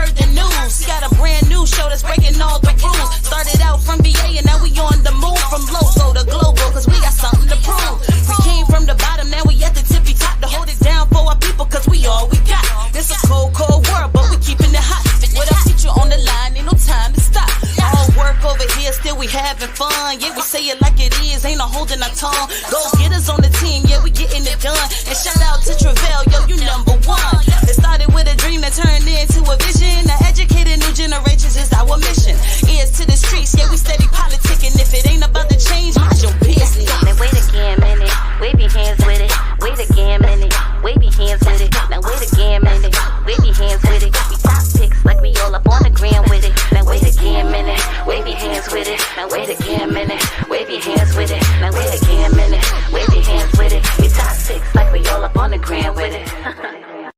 heard the news. Got a brand new show that's breaking all the rules. Started out from VA and now we on the move. From local to global, cause we got something to prove. We came from the bottom, now we at the tippy top. To hold it down for our people, cause we all we got. This a cold, cold world, but we keeping it hot. With our teacher on the line, ain't no time to stop. All work over here, still we having fun. Yeah, we say it like it is, ain't no holding our tongue. Go get us on the team, yeah, we getting it done. And shout out to Travell, yo, you number one. It started with a dream that turned into a vision. Now educating new generations is our mission. Ears to the streets, yeah, we steady politicking. If it ain't about to change, mind your business. Now wait again, minute. Wave your hands with it. Wait again, minute. Wave your hands with it. Now wait again, minute. Wave your hands with it. We top picks like we all up on the gram with it. Now wait again, minute. Wave your hands with it. Now wait again, minute. Wave your hands with it. Now wait again, minute. Wave your hands with it. We top picks like we all up on the gram with it.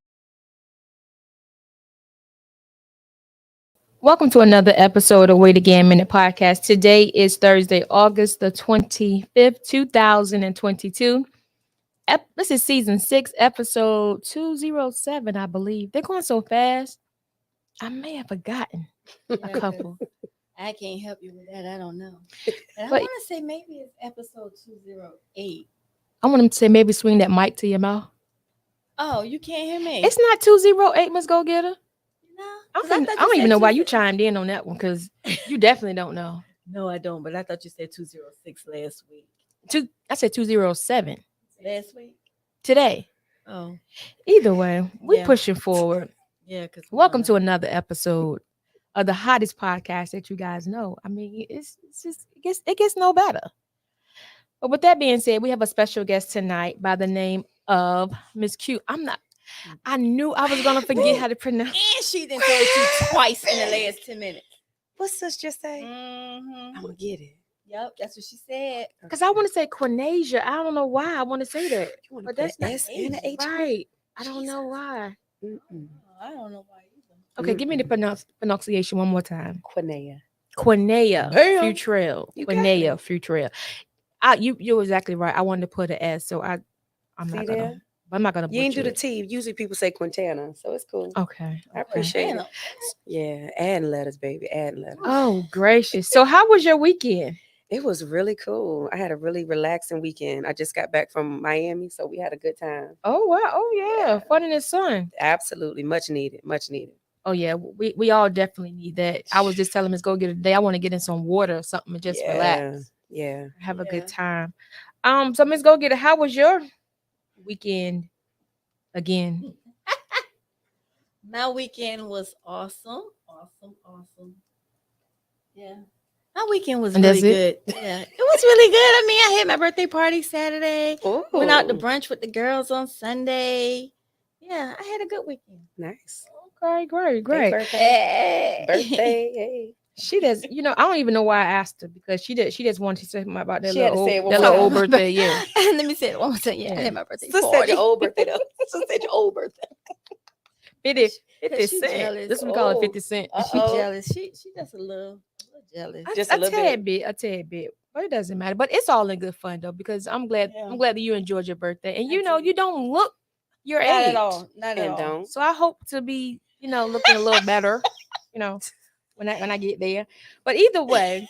Welcome to another episode of Wait Again Minute Podcast. Today is Thursday, August the 25th, 2022. This is season 6, episode 207, I believe. They're going so fast. I may have forgotten a couple. I can't help you with that. I don't know. But I But- want to say maybe it's episode 208. I want them to say maybe swing that mic to your mouth. Oh, you can't hear me? It's not 208, Miss Go Getter. No, I 'cause don't, thought I don't you even said know why you 208. chimed in on that one because you definitely don't know. No, I don't. But I thought you said 206 last week. I said 207 Last week. today. Oh, Either way, we're Yeah. pushing forward. yeah. Because Welcome to another episode of the hottest podcast that you guys know. I mean, it's just it gets no better. But with that being said, we have a special guest tonight by the name of Miss Q. I knew I was gonna forget how to pronounce. And she done told you twice in the last 10 minutes. What's this just say? Mm-hmm. I'm gonna get it. Yep, that's what she said. Because I want to say Quinasia. I don't know why I want to say that. You want But to that's put not S and a H? right. I don't know why. Mm-mm. Oh, I don't know why either. Okay, give me the pronunciation one more time. Quinea. Quiniana Bam. Futrell. You got Quiniana Futrell. You're exactly right. I wanted to put an S, so I'm See not there? gonna. I'm not gonna. You ain't do butcher the T. Usually people say Quintana, so it's cool. it. Okay. I appreciate Damn. it. Yeah, adding letters, baby. Adding letters. Oh gracious! So how was your weekend? It was really cool. I had a really relaxing weekend. I just got back from Miami, so we had a good time. Oh wow! Oh yeah, fun in the sun. Absolutely, much needed. Much needed. Oh yeah, we all definitely need that. I was just telling Miss Go Get a day. I want to get in some water or something and just relax, Yeah. have a Yeah. good time. So Miss Go Get how was your weekend? Again, My weekend was awesome. Yeah. My weekend was And really that's good. Yeah. It was really good. I mean, I had my birthday party Saturday. Went out to Ooh, brunch with the girls on Sunday. Yeah, I had a good weekend. nice. okay, great, Hey, great. birthday. Hey. Birthday. Hey. She does, I don't even know why I asked her because she just wanted to say something about that She had little to say it old, one that little more old time. birthday. Yeah. Let me say it one more time. Yeah, I Yeah. had my birthday Sister said party. your old birthday though. Sister said your old birthday. 50 She cent. jealous. This one call it Oh. 50 cent. She Uh-oh. jealous. She just a little jealous. Just a a little tad bit, a bit, but it doesn't matter. But it's all in good fun though, because I'm glad Yeah. that you enjoyed your birthday, and you Absolutely. don't look your Not age at all. Not at And all. don't. So I hope to be, looking a little better, when I get there. But either way,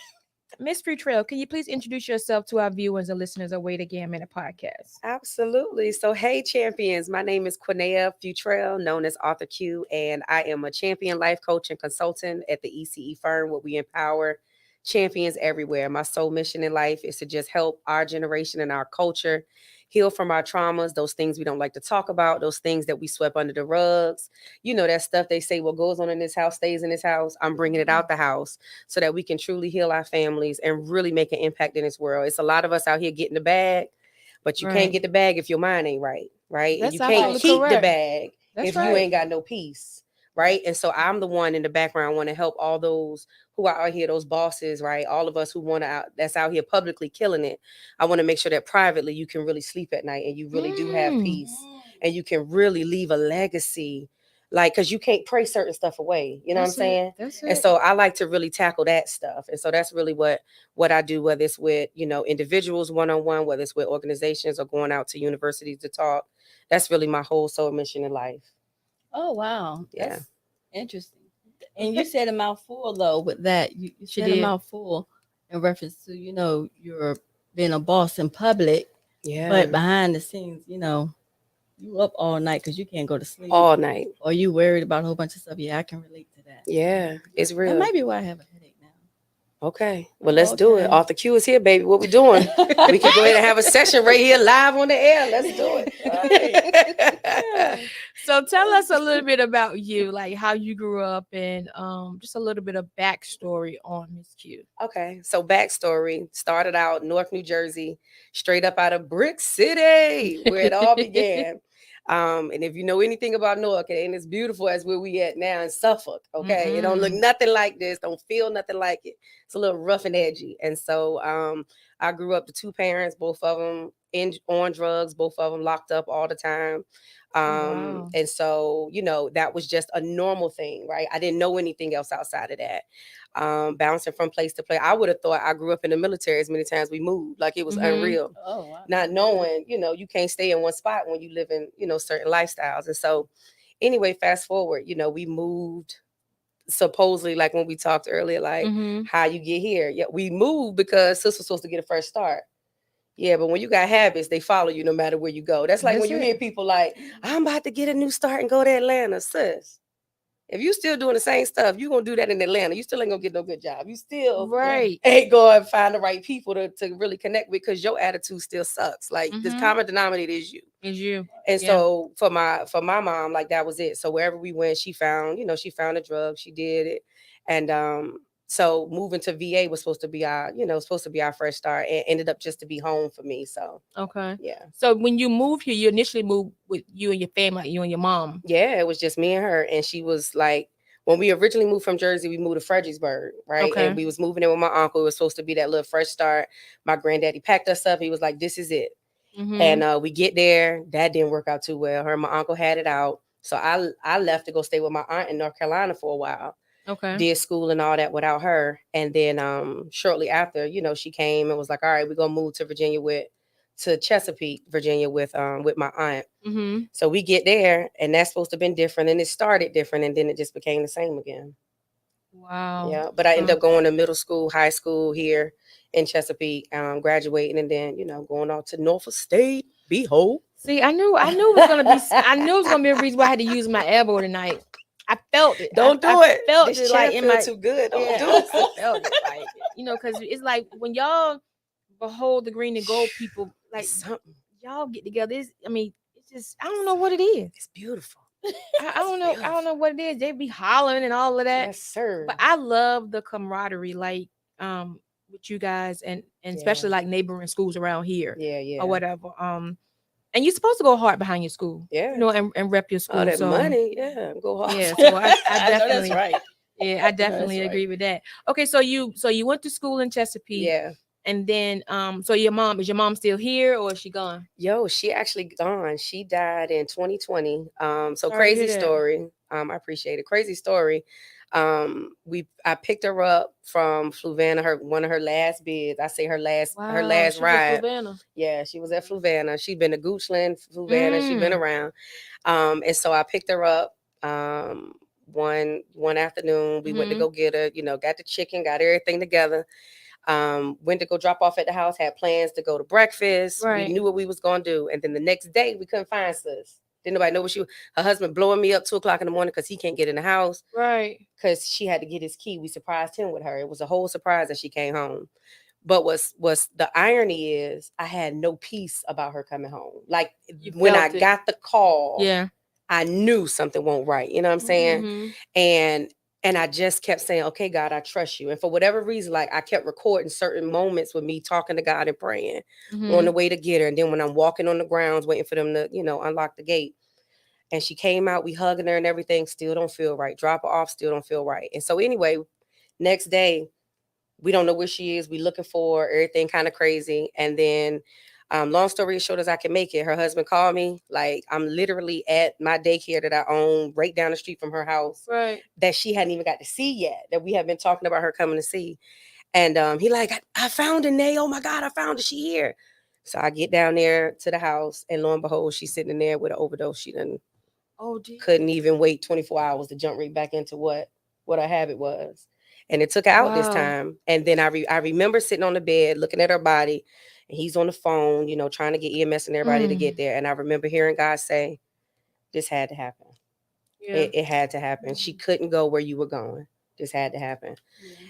Miss Futrell, can you please introduce yourself to our viewers and listeners of Wait Again Minute Podcast? Absolutely. So, hey, champions. My name is Quniana Futrell, known as Author Q, and I am a champion life coach and consultant at the ECE firm where we empower champions everywhere. My sole mission in life is to just help our generation and our culture heal from our traumas, those things we don't like to talk about, those things that we swept under the rugs. That stuff they say, what goes on in this house stays in this house. I'm bringing it out the house so that we can truly heal our families and really make an impact in this world. It's a lot of us out here getting the bag, but you Right. can't get the bag if your mind ain't right, right? That's And you can't absolutely keep the correct. bag That's if right. you ain't got no peace, right? And so I'm the one in the background want to help all those who are out here, those bosses, right? All of us who want to that's out here publicly killing it. I want to make sure that privately you can really sleep at night and you really do have peace and you can really leave a legacy, like, because you can't pray certain stuff away. You know That's what I'm it. saying? That's And it. so I like to really tackle that stuff. And so that's really what I do, whether it's with, individuals one-on-one, whether it's with organizations or going out to universities to talk. That's really my whole soul mission in life. Oh wow. Yeah. That's interesting. And you said a mouthful though with that. You She said a did. mouthful in reference to, you're being a boss in public, Yeah. but behind the scenes, you up all night because you can't go to sleep. All night. Or you worried about a whole bunch of stuff. Yeah, I can relate to that. Yeah, it's That real. might be why I have a headache now. Okay. Well, let's do it. Okay. Author Q is here, baby. What we doing? We can go ahead and have a session right here live on the air. Let's do it. So tell us a little bit about you, like how you grew up and just a little bit of backstory on Miss Q. Okay. So backstory, started out Newark, New Jersey, straight up out of Brick City, where it all began. And if you know anything about Newark, it ain't as beautiful as where we at now in Suffolk. Okay. It don't look nothing like this. Don't feel nothing like it. It's a little rough and edgy. And so I grew up to two parents, both of them on drugs, both of them locked up all the time. Wow. And so, that was just a normal thing, right? I didn't know anything else outside of that. Bouncing from place to place. I would have thought I grew up in the military as many times we moved. Like it was unreal. Oh, wow. Not knowing, you can't stay in one spot when you live in, certain lifestyles. And so anyway, fast forward, we moved supposedly, like when we talked earlier, like how you get here. Yeah, we moved because sis was supposed to get a fresh start. Yeah, but when you got habits, they follow you no matter where you go. That's like when you hear people like, I'm about to get a new start and go to Atlanta. Sis, if you still doing the same stuff, you're going to do that in Atlanta. You still ain't going to get no good job. You still ain't going to find the right people to really connect with because your attitude still sucks. Like the common denominator is you. And so for my mom, like that was it. So wherever we went, she found a drug. She did it. And so moving to VA was supposed to be our fresh start, and ended up just to be home for me. So yeah. So when you moved here, you initially moved with you and your family, like you and your mom. Yeah, it was just me and her, and she was like, when we originally moved from Jersey, we moved to Fredericksburg, right? Okay. And we was moving in with my uncle. It was supposed to be that little fresh start. My granddaddy packed us up. He was like, "This is it." And we get there. That didn't work out too well. Her and my uncle had it out, so I left to go stay with my aunt in North Carolina for a while. Okay. Did school and all that without her. And then shortly after, she came and was like, all right, we're gonna move to Chesapeake, Virginia with my aunt. So we get there, and that's supposed to have been different, and it started different, and then it just became the same again. Wow. Yeah. But I ended up going to middle school, high school here in Chesapeake, graduating, and then, going on to Norfolk State. Behold. See, I knew it was gonna be a reason why I had to use my elbow tonight. I felt it. Don't do it. Felt this it like chair in feel my too good. Don't do I it. felt it, like, because it's like when y'all behold the green and gold people, like Something. y'all get together. It's just I don't know what it is. It's beautiful. I don't know. I don't know what it is. They be hollering and all of that. Yes, sir. But I love the camaraderie, like with you guys, and especially like neighboring schools around here, Yeah. or whatever. And you're supposed to go hard behind your school, Yeah. and rep your school. All that so, money, yeah, go hard. yeah. So I I know definitely, that's right. yeah, I definitely agree with that. Okay, so you went to school in Chesapeake, Yeah. and then so is your mom still here or is she gone? Yo, she actually gone. She died in 2020. So Sorry to crazy hear that. story. I appreciate it. Crazy story. I picked her up from Fluvanna, one of her last bids. I say her last Wow, ride. she was at Fluvanna. Yeah, she was at Fluvanna. She'd been to Goochland, Fluvanna. She'd been around. And so I picked her up one afternoon. We went to go get her, got the chicken, got everything together. Went to go drop off at the house, had plans to go to breakfast. Right. We knew what we was going to do. And then the next day we couldn't find sis. Didn't nobody know her husband blowing me up 2:00 in the morning because he can't get in the house. Right. Because she had to get his key. We surprised him with her. It was a whole surprise that she came home. But what's the irony is I had no peace about her coming home. Like when I got the call, yeah, I knew something wasn't right. You know what I'm saying? And I just kept saying, okay, God, I trust you. And for whatever reason, like I kept recording certain moments with me talking to God and praying on the way to get her. And then when I'm walking on the grounds, waiting for them to, unlock the gate. And she came out, we hugging her and everything, still don't feel right. Drop her off, still don't feel right. And so anyway, next day, we don't know where she is. We looking for her, everything kind of crazy. And then long story short as I can make it, her husband called me. Like I'm literally at my daycare that I own right down the street from her house. Right. That she hadn't even got to see yet. That we have been talking about her coming to see. And he like, I found her, Nay. Oh my God, I found her. She here. So I get down there to the house, and lo and behold, she's sitting in there with an overdose. She couldn't even wait 24 hours to jump right back into what what her habit was. And it took her out this Wow. time. And then I remember sitting on the bed looking at her body, and he's on the phone, you know, trying to get EMS and everybody to get there. And I remember hearing God say, this had to happen. Yeah. It had to happen. She couldn't go where you were going. This had to happen.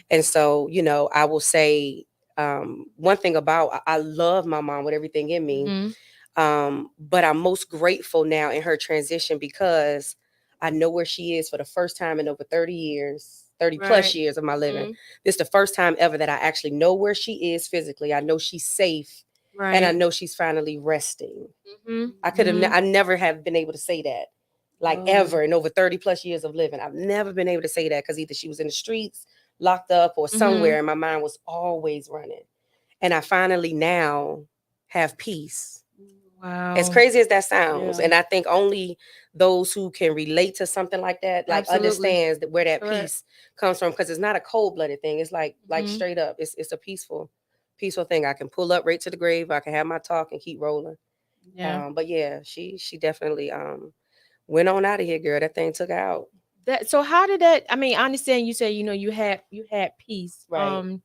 And so, you know, I will say one thing about, I love my mom with everything in me. But I'm most grateful now in her transition because I know where she is for the first time in over 30 years, 30 plus years of my living. This is the first time ever that I actually know where she is physically. I know she's safe. Right. And I know she's finally resting. I could have, I never have been able to say that, like ever in over 30 plus years of living. I've never been able to say that because either she was in the streets, locked up, or somewhere, and my mind was always running. And I finally now have peace. Wow. As crazy as that sounds, and I think only those who can relate to something like that, like understands that where that peace comes from, because it's not a cold-blooded thing. It's like straight up. It's a peaceful thing. I can pull up right to the grave. I can have my talk and keep rolling. Yeah. But yeah, she definitely went on out of here, girl. That thing took her out. That, so how did that, I mean, I understand you say, you know, you had peace. Right.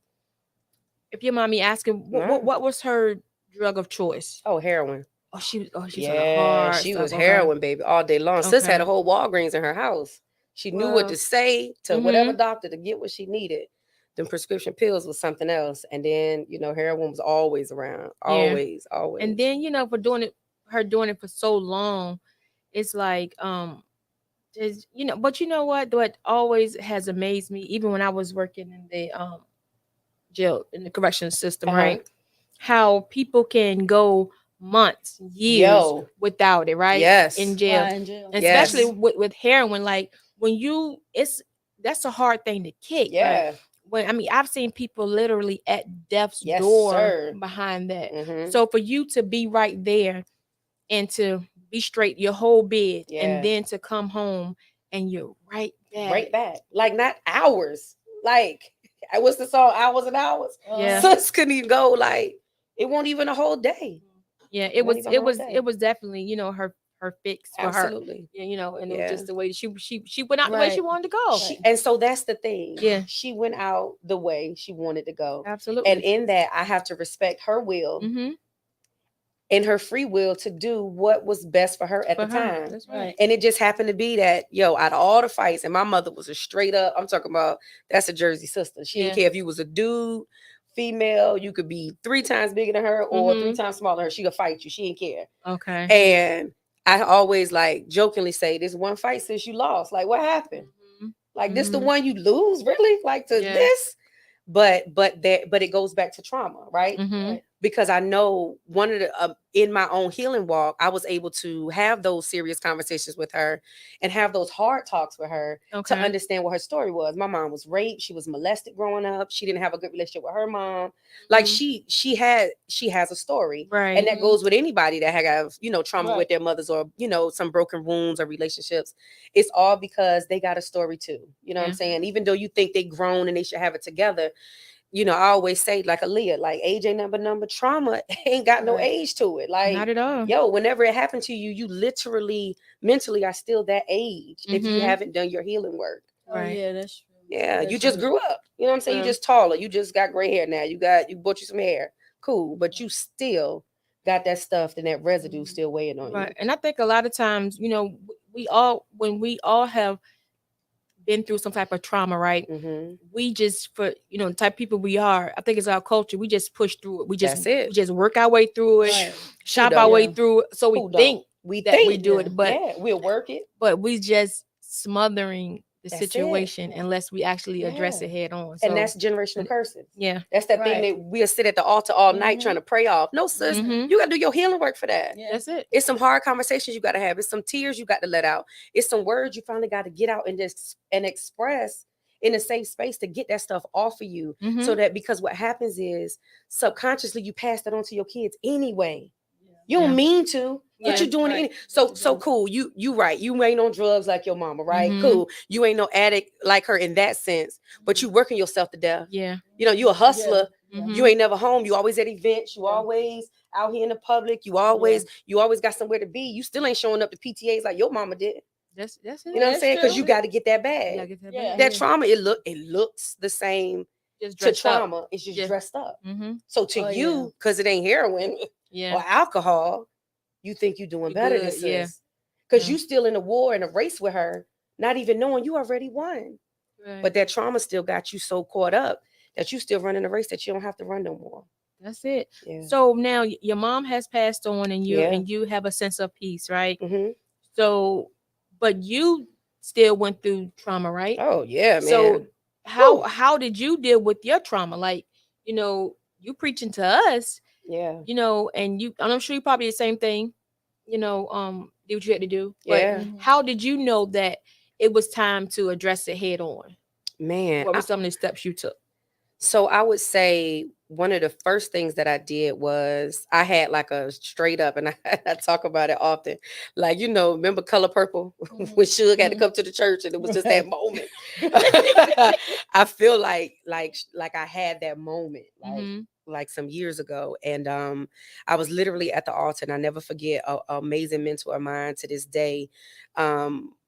If your mommy asking, what was her drug of choice? Oh, heroin. Oh, she was on the Yeah, hard she stuff. was heroin, baby, all day long. Sis had a Okay. whole Walgreens in her house. She knew what to say to whatever doctor to get what she needed. Then prescription pills was something else. And then, you know, heroin was always around. Always. And then, you know, for doing it for so long, it's like, there's, you know, but you know what always has amazed me, even when I was working in the jail, in the correctional system, right? How people can go months, years without it, right? Yes. In jail. In jail. And especially with heroin, like when that's a hard thing to kick. Yeah. But when, I mean, I've seen people literally at death's door behind that. So for you to be right there and to be straight your whole bid, and then to come home and you're right back. Like not hours. Like, what's the song? Hours and hours. Yeah. Sis couldn't even go, like, it wasn't even a whole day. Yeah, it was definitely, you know, her fix for Absolutely. her. You know, and it was just the way she went out the way she wanted to go. And so that's the thing. Yeah. She went out the way she wanted to go. Absolutely. And in that, I have to respect her will and her free will to do what was best for her at the time. That's right. And it just happened to be that, out of all the fights, and my mother was a straight up, I'm talking about, that's a Jersey sister. She didn't care if you was a dude, female, you could be 3 times bigger than her or 3 times smaller than her. She could fight you. She didn't care. Okay. And I always like jokingly say, this one fight since you lost, like what happened? Like this the one you lose, really? Like to this? But it goes back to trauma, right? Because I know one of the in my own healing walk, I was able to have those serious conversations with her and have those hard talks with her to understand what her story was. My mom was raped. She was molested growing up. She didn't have a good relationship with her mom. Like she has a story, right? And that goes with anybody that have trauma with their mothers or some broken wounds or relationships. It's all because they got a story too. You know what I'm saying? Even though you think they grown and they should have it together. I always say, like Aaliyah, like age ain't number. Trauma ain't got no age to it. Like, not at all. Whenever it happened to you, you literally, mentally are still that age if you haven't done your healing work. Right. Oh, yeah, that's true. Yeah, that's you just true. grew up. You know what I'm saying? You just taller. You just got gray hair now. You bought you some hair. Cool. But you still got that stuff and that residue still weighing on you. And I think a lot of times, when we all have been through some type of trauma, right? We just, for the type of people we are, I think it's our culture. We just push through it. We just work our way through it, shop our way through it. So we think we do it, but we'll work it. But we just smothering the situation unless we actually address it head on. So, and that's generational curses. Yeah. That's that thing that we'll sit at the altar all night trying to pray off. No, sis, you got to do your healing work for that. Yeah. That's it. It's some hard conversations you got to have. It's some tears you got to let out. It's some words you finally got to get out and express in a safe space to get that stuff off of you. So that, because what happens is subconsciously you pass that on to your kids anyway. You don't mean to, but you're doing it. So cool. You right. You ain't on drugs like your mama, right? Cool. You ain't no addict like her in that sense, but you working yourself to death. Yeah. You a hustler. You ain't never home. You always at events. You always out here in the public. You always got somewhere to be. You still ain't showing up to PTAs like your mama did. That's it. You know what I'm That's saying? Because true. you got to get that bag. You gotta get that Yeah. back. That trauma, it looks the same Just to dressed up. trauma. It's just Yeah. dressed up. Mm-hmm. So to Oh, you, because it ain't heroin Yeah. or alcohol, you think you're doing You better than good, yeah. sis. Because Yeah. you still in a war and a race with her, not even knowing you already won. Right. But that trauma still got you so caught up that you still running a race that you don't have to run no more. That's it. Yeah. So now your mom has passed on, and Yeah. you have a sense of peace, right? Hmm. So, but you still went through trauma, right? Oh yeah, So man. how Whew. how did you deal with your trauma? Like, you preaching to us, Yeah. and I'm sure you probably the same thing, do what you had to do. But Yeah. how did you know that it was time to address it head on? Man. What were some of the steps you took? So I would say one of the first things that I did was I had like a straight up, and I talk about it often. Like, remember Color Purple when Suge had to come to the church, and it was just that moment. I feel like I had that moment, like some years ago, and I was literally at the altar, and I never forget a amazing mentor of mine to this day.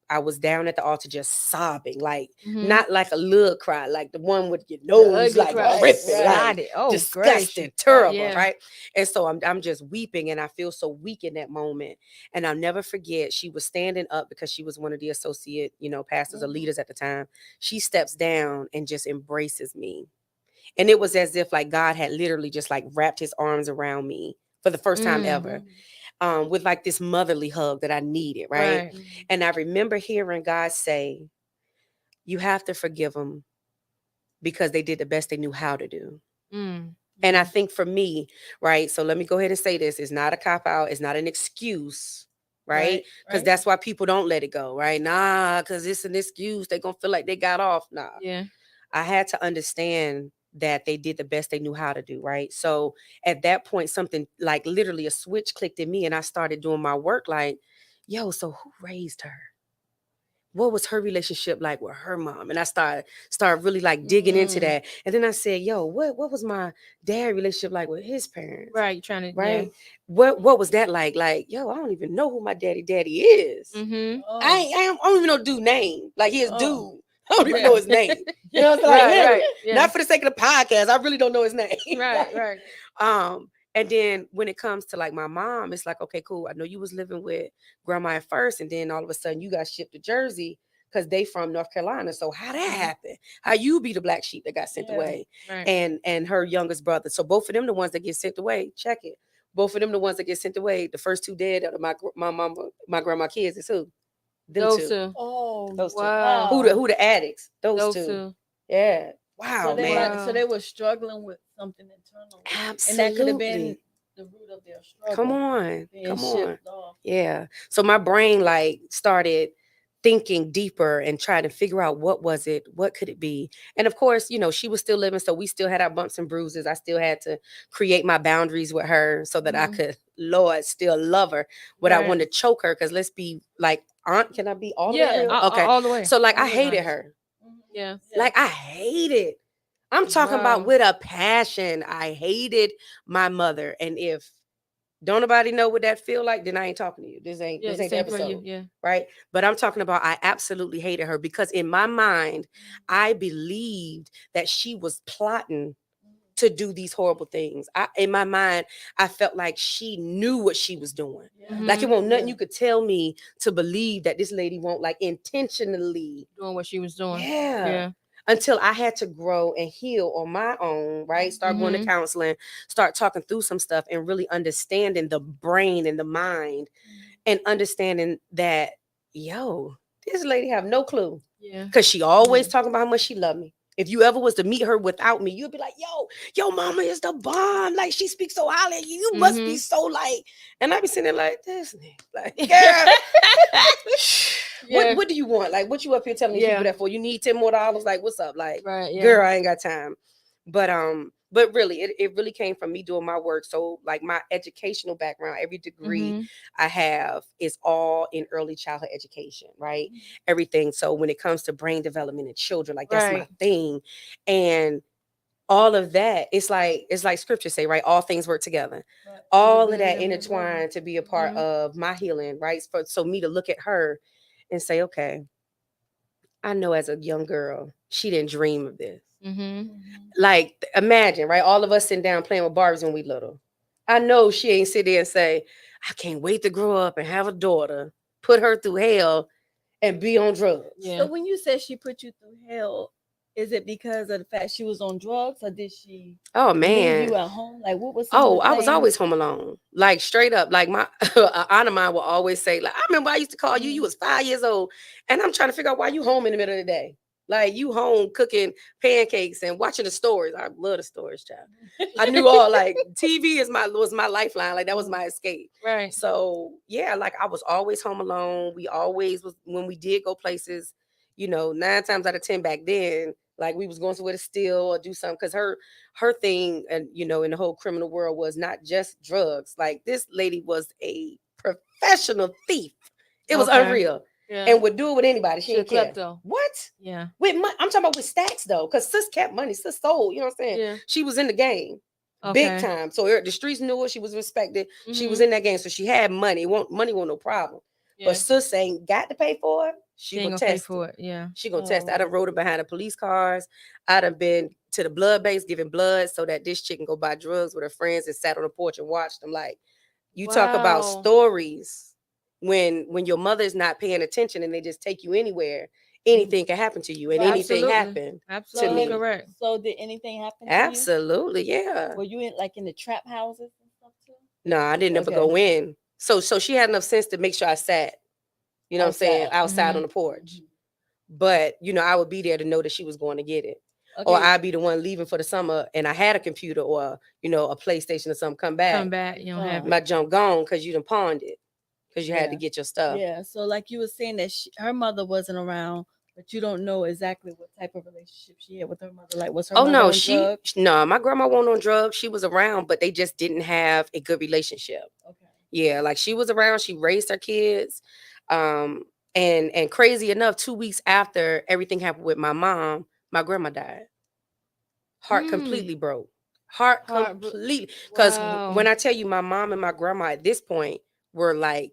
I was down at the altar just sobbing, like not like a little cry, like the one with your nose ugly like cry. ripping, Right. like Snotty. Oh, disgusting, gracious. terrible, Yeah. right? And so I'm just weeping, and I feel so weak in that moment. And I'll never forget, she was standing up because she was one of the associate, pastors or leaders at the time. She steps down and just embraces me. And it was as if like God had literally just like wrapped his arms around me for the first time ever. With like this motherly hug that I needed, right? And I remember hearing God say, you have to forgive them because they did the best they knew how to do. And I think for me, right, so let me go ahead and say this. It's not a cop-out. It's not an excuse, right? Because that's why people don't let it go, right? Nah, because it's an excuse. They're going to feel like they got off. Nah. Yeah. I had to understand that they did the best they knew how to do, right? So at that point, something like literally a switch clicked in me, and I started doing my work like, yo, so who raised her? What was her relationship like with her mom? And I started really like digging into that. And then I said, yo, what was my dad relationship like with his parents? Right. Trying to, Right. Yeah. What was that like? Like, yo, I don't even know who my daddy is. I don't even know dude name. Like his dude. I don't even know his name. You know what I'm saying? Like, Yeah. not for the sake of the podcast. I really don't know his name. Right. And then when it comes to like my mom, it's like, okay, cool. I know you was living with grandma at first, and then all of a sudden you got shipped to Jersey because they from North Carolina. So how that happened? How you be the black sheep that got sent away? Right. And her youngest brother. So both of them the ones that get sent away. Check it. Both of them the ones that get sent away. The first two dead out of my grandma kids is who? Them Those two. two. Oh, Those two. Wow. Who the addicts? Those two. two. Yeah. Wow, man. So they were struggling with something internal. Absolutely. And that could have been the root of their struggle. Come on. being Come on. shipped off. Yeah. So my brain like started thinking deeper and trying to figure out what was it, what could it be? And of course, she was still living, so we still had our bumps and bruises. I still had to create my boundaries with her so that I could, Lord, still love her without wanting to choke her. Because let's be like, aunt, can I be all the way real? Okay. All the way. So like All I the way hated honest. her. Yeah. Like I hated. I'm talking about with a passion. I hated my mother. And if don't nobody know what that feel like, then I ain't talking to you. This ain't the episode. Yeah. Right. But I'm talking about I absolutely hated her because in my mind, I believed that she was plotting to do these horrible things. In my mind, I felt like she knew what she was doing. Like it won't nothing you could tell me to believe that this lady won't like intentionally doing what she was doing. Yeah. Until I had to grow and heal on my own, right? Start going to counseling, start talking through some stuff and really understanding the brain and the mind and understanding that, yo, this lady have no clue. Yeah. Because she always talking about how much she loved me. If you ever was to meet her without me, you'd be like, yo, mama is the bomb. Like she speaks so highly. You must be so like, and I be sitting there like this. Like, girl. What do you want? Like, what you up here telling these people that for? You need $10 more? Like, what's up? Like, girl, I ain't got time. But really, it really came from me doing my work. So, like, my educational background, every degree I have is all in early childhood education, right? Everything. So, when it comes to brain development in children, like that's my thing, and all of that, it's like scripture say, right? All things work together. All of that intertwined to be a part of my healing, right? So me to look at her and say, okay, I know as a young girl, she didn't dream of this. Mm-hmm. Like, imagine, right? All of us sitting down playing with Barbies when we little. I know she ain't sit there and say, I can't wait to grow up and have a daughter, put her through hell and be on drugs. Yeah. So when you said she put you through hell, is it because of the fact she was on drugs, or did she Oh leave man. you at home? Like, what was some of Oh, the I was things? always home alone. Like straight up. Like my aunt of mine will always say, like, I remember I used to call you, you was 5 years old. And I'm trying to figure out why you home in the middle of the day. Like you home cooking pancakes and watching the stories. I love the stories, child. I knew all like TV was my lifeline. Like that was my escape. Right. So yeah, like I was always home alone. We always was when we did go places, 9 times out of 10 back then, like we was going somewhere to steal or do something. Cause her thing, and in the whole criminal world was not just drugs. Like this lady was a professional thief. It was Okay. unreal. Yeah. And would do it with anybody. She She a didn't care. klepto. What? Yeah. With money, I'm talking about with stacks though, because sis kept money, sis sold. You know what I'm saying? Yeah. She was in the game, big time. So the streets knew her. She was respected. She was in that game, so she had money. Money wasn't no problem. Yeah. But sis ain't got to pay for it. She ain't gonna pay test for it. it. Yeah. She gonna test it. I done rode her behind the police cars. I done been to the blood base giving blood so that this chick can go buy drugs with her friends and sat on the porch and watched them. Like you talk about Wow. stories when your mother's not paying attention and they just take you anywhere. Anything can happen to you, and anything Absolutely. happened Absolutely to me. correct. So did anything happen to Absolutely, yeah. you? Were you in the trap houses and stuff too? No, I didn't ever Okay. go in. So she had enough sense to make sure I sat, you know what I'm saying, Outside. outside on the porch. But I would be there to know that she was going to get it. Okay. Or I'd be the one leaving for the summer and I had a computer or a PlayStation or something, come back. You don't have it. My junk gone because you done pawned it. Because you had to Yeah. get your stuff. Yeah. So like you were saying that her mother wasn't around, but you don't know exactly what type of relationship she had with her mother. Like, was her mother on drugs? No, my grandma wasn't on drugs. She was around, but they just didn't have a good relationship. Okay. Yeah, like she was around, she raised her kids. And crazy enough, 2 weeks after everything happened with my mom, my grandma died. Heart completely broke. Heart completely. Because when I tell you, my mom and my grandma at this point were like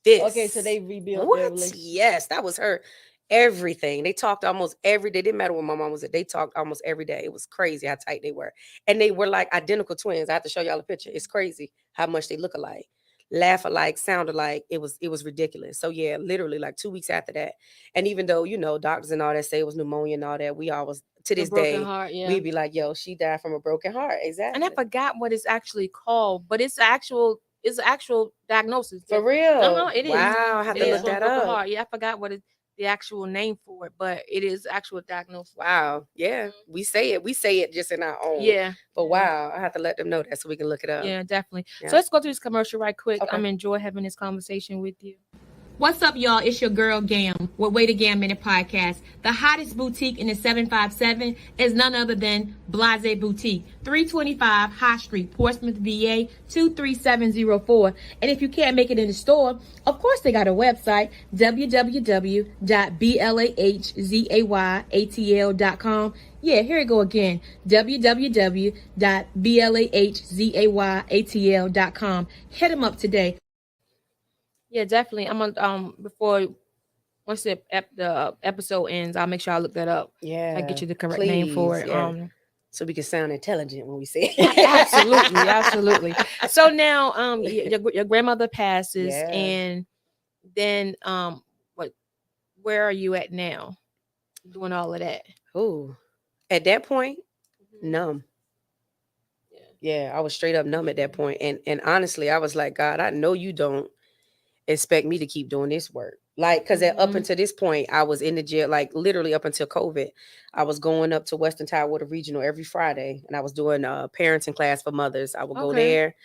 this. Okay, so they rebuilt their relationship. Yes, that was her. Everything. They talked almost every day. Didn't matter when my mom was at. They talked almost every day. It was crazy how tight they were. And they were like identical twins. I have to show y'all a picture. It's crazy how much they look alike. Laugh alike, sound alike. It was ridiculous. So yeah, literally like 2 weeks after that. And even though, doctors and all that say it was pneumonia and all that, we always to this day, we'd be like, yo, she died from a broken heart. Exactly. And I forgot what it's actually called, but it's actual diagnosis. For real. No, it is. Wow, I have to look that up. Heart. Yeah, I forgot what the actual name for it, but it is actual diagnosis. Wow. Yeah. We say it just in our own. Yeah. But wow, I have to let them know that so we can look it up. Yeah, definitely. Yeah. So let's go through this commercial right quick. Okay. I'm enjoy having this conversation with you. What's up, y'all? It's your girl Gam with WAGM Minute Podcast. The hottest boutique in the 757 is none other than Blase Boutique, 325 High Street, Portsmouth, VA 23704. And if you can't make it in the store, of course they got a website, www.blahzayatl.com. Yeah, here we go again, www.blahzayatl.com. Hit them up today. Yeah, definitely. I'm on once the episode ends, I'll make sure I look that up. Yeah, I get you the correct name for it. Yeah. So we can sound intelligent when we say it. Absolutely. So now, your grandmother passes, and then where are you at now? Doing all of that. Oh, at that point, numb. Yeah, I was straight up numb at that point, and honestly, I was like, God, I know you don't expect me to keep doing this work. Like, because up until this point, I was in the jail, like literally up until COVID. I was going up to Western Tidewater Regional every Friday, and I was doing parenting class for mothers. I would go there,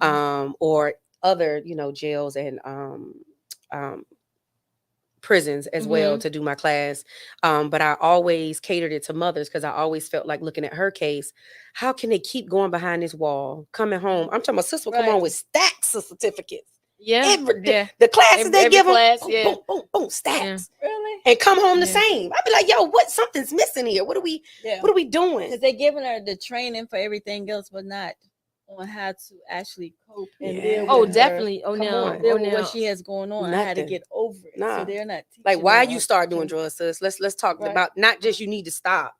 or other, jails and prisons as well to do my class. But I always catered it to mothers because I always felt like looking at her case, how can they keep going behind this wall, coming home? I'm talking about sister will come on with stacks of certificates. Yeah, the classes they give them, boom, boom, boom, stacks. Yeah. Really? And come home the same. I'd be like, yo, something's missing here. What are we doing? Because they're giving her the training for everything else, but not on how to actually cope and Yeah. live Oh, with her. definitely. Oh, Come no. on. Live Oh, with no. what she has going on. I had to Nothing. get over it. Nah. So they're not teaching Like, why her you or start doing teaching- drugs, sis? Let's talk Right. about not just you need to stop.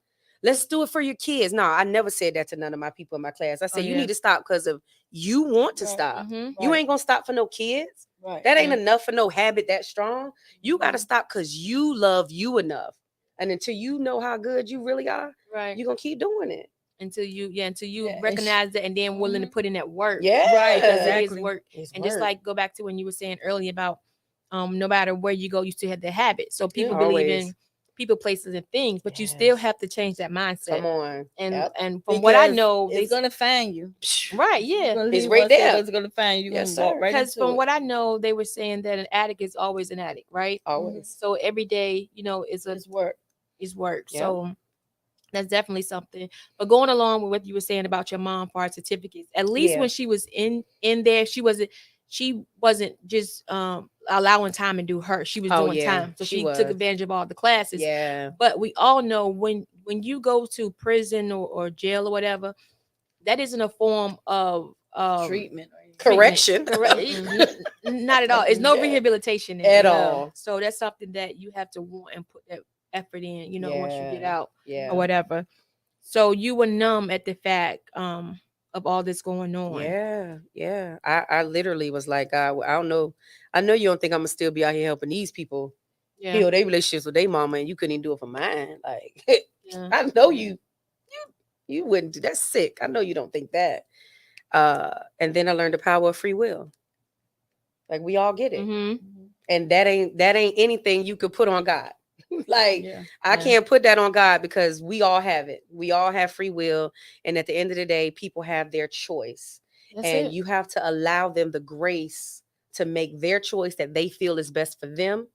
Let's do it for your kids. No, I never said that to none of my people in my class. I said you yeah. need to stop because of you want to Right. stop. Mhm. You Right. ain't gonna stop for no kids. Right. That ain't Yeah. enough for no habit that strong. You got to Mhm. stop because you love you enough. And until you know how good you really are, Right. you're gonna keep doing it. Until you Yeah, and recognize that and then willing to Mhm. put in that work. Yeah. Right, Because it is exactly. work. It's And just work. like go back to when you were saying earlier about no matter where you go, you still have the habit. So people Yeah. believe Always. in people, places, and things, but you still Yes. have to change that mindset. Come on. And Yep. and from what I Because know, it's gonna find you. right, You're yeah. gonna It's leave right one step, there. it's gonna find you. You're Yes, gonna walk sir. right Because into from it. what I know, they were saying that an addict is always an addict, right? Always. So every day, is It's work. work. Yep. So that's definitely something. But going along with what you were saying about your mom for her certificates, at least Yeah. when she was in there, she wasn't just allowing time to do her. She was Oh, doing yeah, time. So she she was. took advantage of all the classes. Yeah. But we all know when you go to prison or jail or whatever, that isn't a form of Treatment. Right? Correction. Correct. Not at all. It's no Yeah. rehabilitation in At it. all. So that's something that you have to want and put that effort in, once you get Yeah. out Yeah. or whatever. So you were numb at the fact of all this going on. Yeah. Yeah. I literally was like, God, I don't know. I know you don't think I'm gonna still be out here helping these people Yeah. heal their relationships with their mama, and you couldn't even do it for mine. Like, Yeah. I know you wouldn't do that's sick. I know you don't think that. And then I learned the power of free will. Like, we all get it. Mm-hmm. And that ain't anything you could put on God. Like, Yeah. I Yeah. can't put that on God because we all have it. We all have free will. And at the end of the day, people have their choice. That's And it. you have to allow them the grace to make their choice that they feel is best for them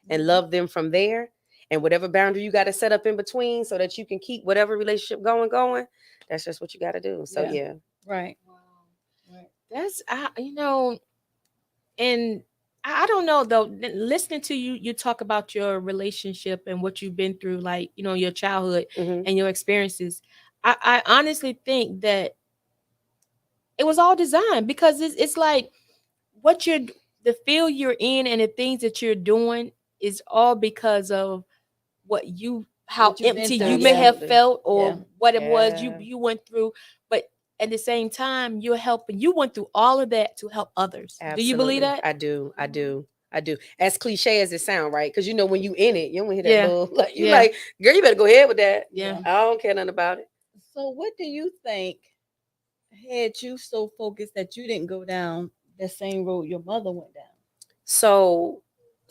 and love them from there. And whatever boundary you got to set up in between so that you can keep whatever relationship going, that's just what you got to do. So, Yeah. yeah. Right. That's and I don't know though. Listening to you talk about your relationship and what you've been through, like your childhood Mhm. and your experiences. I honestly think that it was all designed because it's like the field you're in and the things that you're doing is all because of how What you've been empty through, you may have Absolutely. felt or Yeah. what it was Yeah. you went through, but at the same time you went through all of that to help others. Do you believe Absolutely. that? I do. As cliche as it sound, right? Because when you in it, you don't hear that Yeah. bull. Like, you Yeah. like, girl, you better go ahead with that. Yeah. I don't care nothing about it. So what do you think had you so focused that you didn't go down the same road your mother went down? So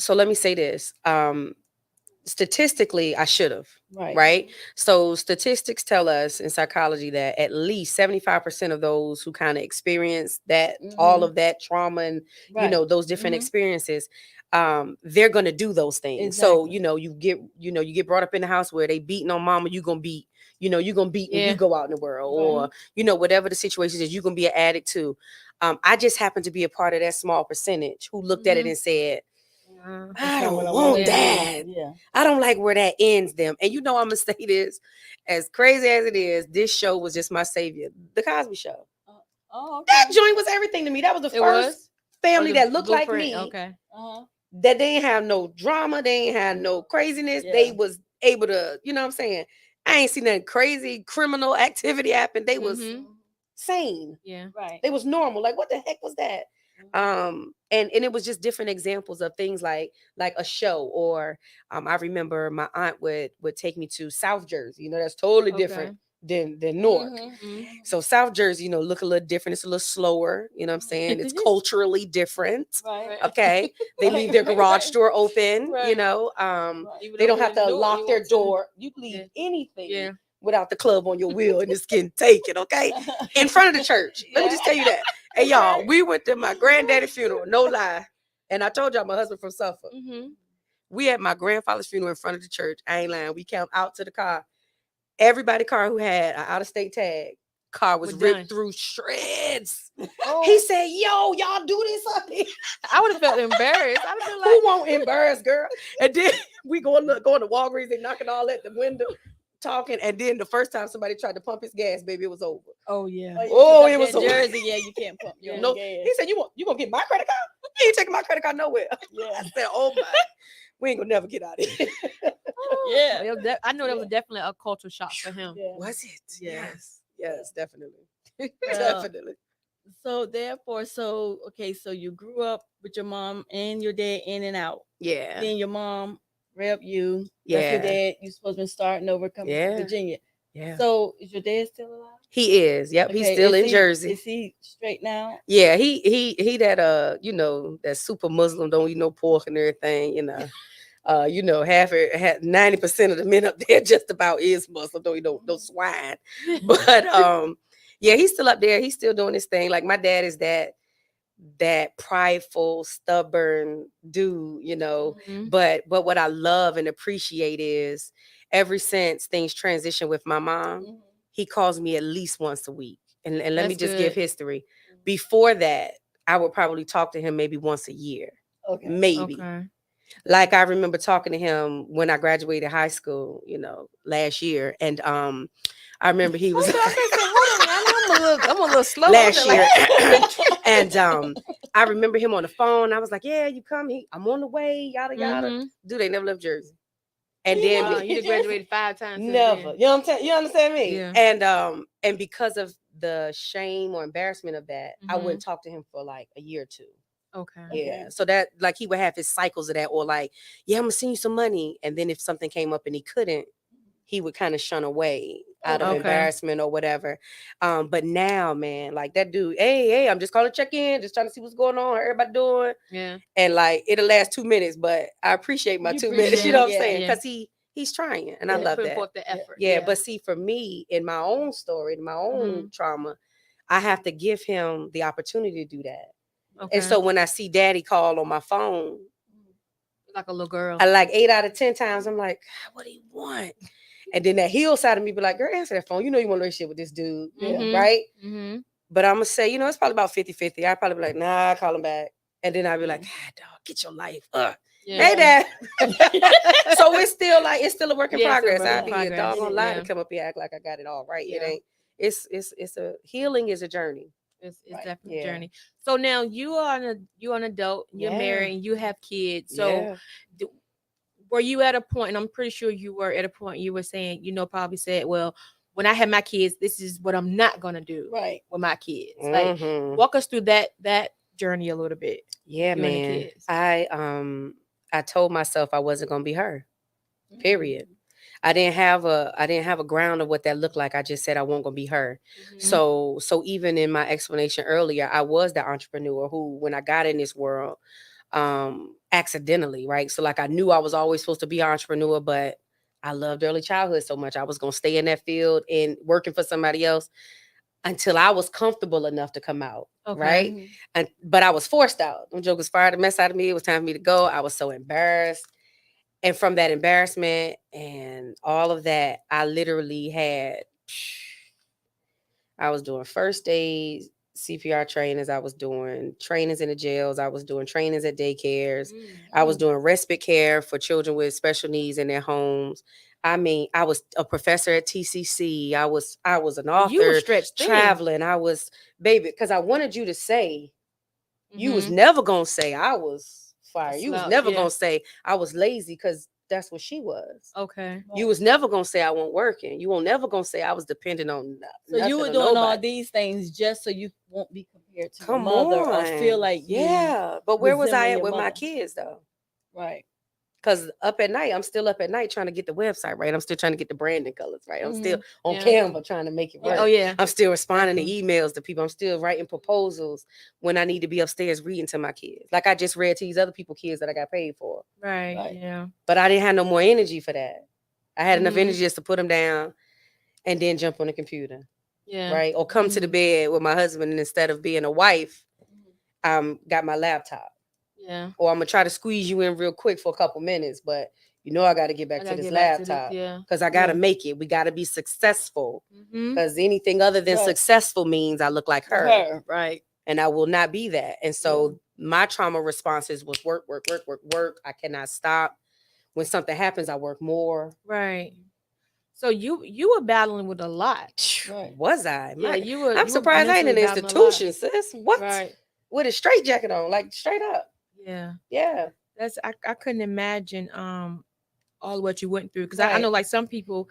let me say this. Statistically, I should have. Right. Right. So statistics tell us in psychology that at least 75% of those who kind of experience that, all of that trauma and, Right. those different Mhm. experiences, they're going to do those things. So, Exactly. you get brought up in the house where they beating on mama, you're going to beat, you're going to beat when Yeah. you go out in the world, Right. or, whatever the situation is, you're going to be an addict too. I just happen to be a part of that small percentage who looked at it Mhm. and said, That's I not what don't I want wanna do. that. Yeah. I don't like where that ends them. And I'm going to say this, as crazy as it is, this show was just my savior. The Cosby Show. Oh, okay. That joint was everything to me. That was the It first was family Or the that looked like blueprint? me. Okay. Uh-huh. That they ain't have no drama. They ain't have no craziness. Yeah. They was able to, you know what I'm saying? I ain't seen nothing crazy criminal activity happen. They was Mhm. sane. Yeah. Right. They was normal. Like, what the heck was that? And it was just different examples of things like a show, or I remember my aunt would take me to South Jersey. That's totally different than Newark. Mhm. So South Jersey, look a little different. It's a little slower. You know what I'm saying? It's culturally different. Right. Okay. They leave their garage door open, Right. They don't have to lock their door. You can leave Yeah. anything Yeah. without the club on your wheel and it's getting taken, okay? In front of the church. Let me just tell you that. Hey, y'all, we went to my granddaddy's funeral, no lie. And I told y'all my husband from Suffolk. Mhm. We had my grandfather's funeral in front of the church. I ain't lying. We count out to the car. Everybody car who had an out-of-state tag, car was We're ripped done. through shreds. Oh, He said, yo, y'all do this up here. I would have felt embarrassed. I'd have been Who like, won't embarrass, girl? And then we going to Walgreens, they knocking all at the window, talking. And then the first time somebody tried to pump his gas, baby, it was over. Oh yeah. Oh, Because it up was there in so- Jersey. Yeah, you can't pump your own No, gas. he said, you gonna get my credit card? You ain't taking my credit card nowhere. Yeah. I said, oh my, we ain't gonna never get out of here. Yeah. Well, I know that was Yeah. definitely a culture shock for him. Yeah. Was it? Yeah. Yes, definitely. Well, Definitely. So therefore, okay, so you grew up with your mom and your dad in and out. Yeah. Then your mom rep you. Left your Yeah. dad. You supposed to be starting over, coming Yeah. to Virginia. Yeah. So is your dad still alive? He is. Yep. He's Okay, still is in he- Jersey. Is he straight now? Yeah, he that you know, that super Muslim, don't eat no pork and everything, you know. You know, 90% of the men up there just about is Muslim, don't eat no swine. But yeah, he's still up there, he's still doing his thing. Like my dad is that prideful, stubborn dude, you know. Mhm. But what I love and appreciate is ever since things transitioned with my mom, Mhm. he calls me at least once a week. And let me That's just give good. history. Before that, I would probably talk to him maybe once a year. Okay. Maybe. Okay. Like I remember talking to him when I graduated high school, you know, last year. And I remember he was I'm a little slow. last year. And I remember him on the phone. I was like, yeah, you come. I'm on the way, yada yada. Mhm. Dude, they never left Jersey. And He then never- Wow, you done graduated 5 times. since never. then. You know what I'm saying? You understand me? Yeah. And because of the shame or embarrassment of that, I Mhm. wouldn't talk to him for like a year or two. Okay. Yeah. So that, like, he would have his cycles of that, or like, yeah, I'm gonna send you some money. And then if something came up and he couldn't, he would kind of shun away out of Okay. embarrassment or whatever. But now, man, like that dude, hey, I'm just calling to check in, just trying to see what's going on, how everybody doing. Yeah. And like it'll last 2 minutes, but I appreciate my You 2 minutes. You appreciate know what it, I'm saying? yeah. Because he's trying, and I Yeah, love putting that. forth the effort. Yeah, but see, for me, in my own story, in my own trauma, I have to give him the opportunity to do that. Okay. And so when I see daddy call on my phone, like a little girl. I like 8 out of 10 times, I'm like, God, what do you want? And then that heel side of me be like, girl, answer that phone. You know you want to relationship with this dude, Mhm. right? Mhm. But I'm going to say, you know, it's probably about 50-50. I'd probably be like, nah, call him back. And then I'd be like, ah, dog, get your life. Yeah. Hey, Dad. So it's still a work in Yeah, it's still a progress. work in I'd be a progress. doggone lie Yeah. to come up here and act like I got it all right. It Yeah. ain't. It's a healing is a journey. It's Right. definitely a Yeah. journey. So now you're an adult, you're Yeah. married, and you have kids. So Yeah. were you at a point, and I'm pretty sure you were at a point you were saying, probably said, well, when I have my kids, this is what I'm not gonna do Right. with my kids. Like Mhm. walk us through that journey a little bit. Yeah, you and the man. kids. I told myself I wasn't gonna be her. Period. I didn't have a ground of what that looked like. I just said I wasn't gonna be her. Mhm. So even in my explanation earlier, I was the entrepreneur who, when I got in this world, accidentally, right? So like I knew I was always supposed to be an entrepreneur, but I loved early childhood so much. I was gonna stay in that field and working for somebody else until I was comfortable enough to come out. Okay. Right. But I was forced out. Them jokers fired the mess out of me. It was time for me to go. I was so embarrassed. And from that embarrassment and all of that, I literally I was doing first aid, CPR trainings. I was doing trainings in the jails. I was doing trainings at daycares. I was doing respite care for children with special needs in their homes. I mean, I was a professor at TCC. I was an author, You were stretched thin. traveling. I was, baby, because I wanted you to say, you was Mhm. never going to say I was fired. You was slouch, never yeah. going to say I was lazy, because that's what she was. Okay. You was never going to say I wasn't working. You won't never going to say I was dependent on So you were nothing or doing all nobody. these things just so you won't be compared to your Come mother or on. feel like you yeah. But where was I resembling at your with my mother. kids though? Right. Because up at night, I'm still up at night trying to get the website right. I'm still trying to get the branding colors right. I'm still on Yeah. Canva trying to make it Yeah. work. Oh yeah. I'm still responding to emails to people. I'm still writing proposals when I need to be upstairs reading to my kids. Like I just read to these other people's kids that I got paid for. Right. Right. Yeah. But I didn't have no more energy for that. I had enough Mhm. energy just to put them down and then jump on the computer. Yeah. Right. Or come to the bed with my husband, and instead of being a wife, got my laptop. Yeah. Or I'm gonna try to squeeze you in real quick for a couple minutes, but I got to get back to this laptop Yeah. because I got to make it. We got to be successful, Mhm. because anything other than Right. successful means I look like her, Her. Right. and I will not be that. And so my trauma responses was work, work, work, work, work. I cannot stop. When something happens, I work more. Right. So you were battling with a lot. Right. Was I? Yeah, you were. I'm you were surprised I ain't in mentally the battling a lot. institution, sis. What? Right. With a straight jacket on, like straight up. Yeah. Yeah. That's I couldn't imagine all what you went through because I Right. know like some people,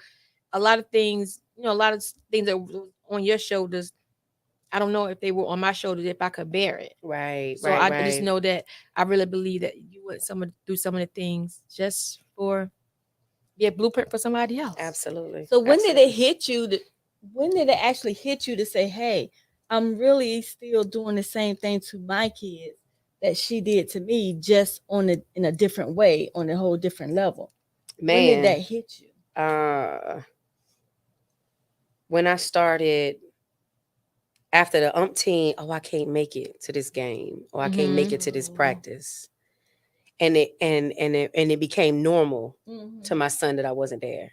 a lot of things, a lot of things that were on your shoulders. I don't know if they were on my shoulders if I could bear it. Right. So Right. I Right. just know that I really believe that you went through some of the things just for be a blueprint for somebody else. Absolutely. So when did Absolutely. it hit you? When did it actually hit you to say, "Hey, I'm really still doing the same thing to my kids that she did to me, just in a different way, on a whole different level"? When did that Man, hit you? when I started after the umpteen, oh, I can't make it to this game, or I can't make it to this practice, and it became normal to my son that I wasn't there.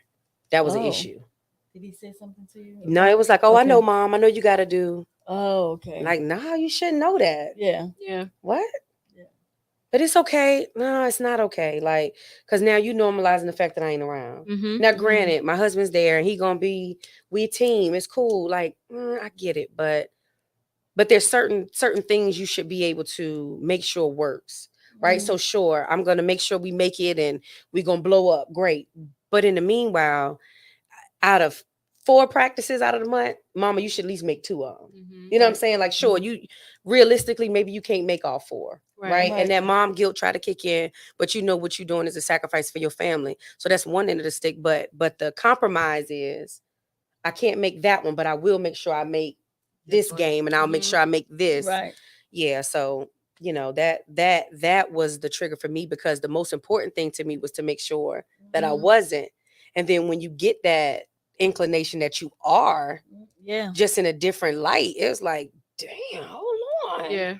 That was an Oh. issue. Did he say something to you? No, it was like, oh, I Okay. know, mom. I know you got to do. Oh, okay. Like, nah, you shouldn't know that. Yeah. Yeah. What? Yeah. But it's okay. No, it's not okay. Like, because now you normalizing the fact that I ain't around. Mm-hmm. Now, granted, my husband's there and he gonna be, we team. It's cool. Like, I get it, but there's certain things you should be able to make sure works, right? So sure, I'm gonna make sure we make it and we gonna blow up. Great. But in the meanwhile, out of 4 practices out of the month, mama, you should at least make 2 of them. Mm-hmm. You know what I'm saying? Like, sure, you realistically, maybe you can't make all 4, right? Right. And that mom guilt try to kick in, but you know what you're doing is a sacrifice for your family. So that's one end of the stick. But the compromise is, I can't make that one, but I will make sure I make this game, and I'll make sure I make this. Right. Yeah. So that was the trigger for me, because the most important thing to me was to make sure that I wasn't. And then when you get that inclination that you are, Yeah. just in a different light, it's like, damn, hold on. Yeah.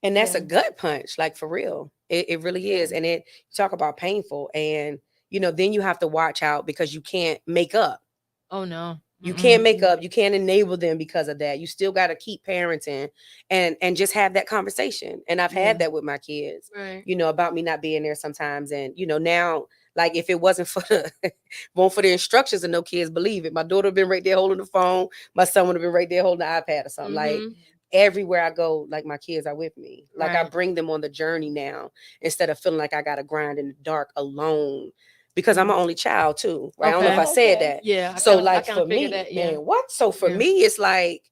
And that's a Yeah. gut punch, like, for real. It really is. And it, talk about painful, and then you have to watch out, because you can't make up. Oh no. You can't make up. You can't enable them because of that. You still got to keep parenting and just have that conversation. And I've had that with my kids, Right. about me not being there sometimes. And, now, like, if it wasn't for the instructions, and no kids believe it, my daughter would have been right there holding the phone. My son would have been right there holding the iPad or something. Like, everywhere I go, like, my kids are with me. Like, I Right. bring them on the journey now, instead of feeling like I got to grind in the dark alone. Because I'm an only child too, right? I don't know if I said that. Yeah. So, like, for me, that, man, what? So for Yeah. me, it's like,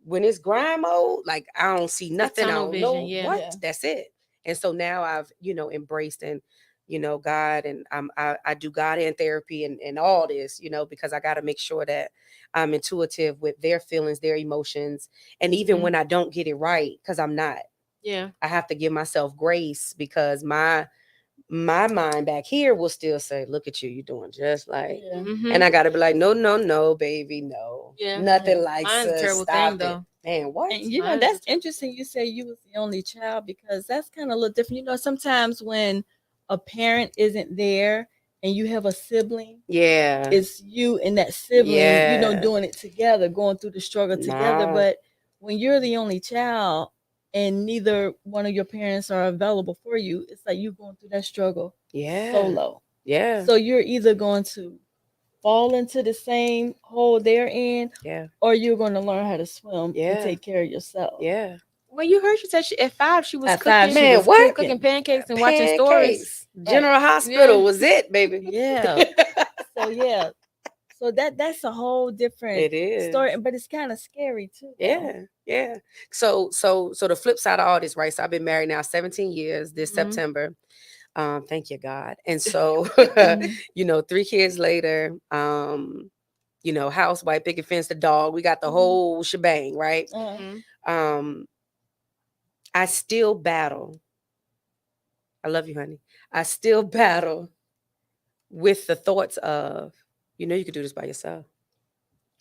when it's grind mode, like, I don't see nothing. I tunnel don't vision, know yeah. what. Yeah. That's it. And so now I've, embraced, and, God, and I do God in therapy and all this, because I got to make sure that I'm intuitive with their feelings, their emotions. And even when I don't get it right, because I'm not, Yeah. I have to give myself grace, because my mind back here will still say, look at you, you're doing just like. Yeah. And I gotta be like, no, baby, no. Yeah. Nothing like, Mine's a sis, terrible stop thing, it. though. Man, what? And Mine is that's interesting. You say you was the only child, because that's kind of a little different. Sometimes when a parent isn't there and you have a sibling, Yeah. it's you and that sibling, Yeah. doing it together, going through the struggle together. Nah. But when you're the only child and neither one of your parents are available for you, it's like you going through that struggle Yeah. solo. Yeah. So you're either going to fall into the same hole they're in, Yeah. or you're going to learn how to swim Yeah. and take care of yourself. Yeah. Well, you heard she said at 5 she was At cooking. 5, she Man, was what? Cooking pancakes and watching stories. Pancakes. General Hospital Yeah. was it, baby. Yeah. So yeah. So that's a whole different It is. story, but it's kind of scary too. though. Yeah, yeah. So the flip side of all this, right? So I've been married now 17 years this September. Thank you, God. And so, 3 kids later, house, white picket fence, the dog, we got the whole shebang, right? I still battle. I love you, honey. I still battle with the thoughts of, you could do this by yourself.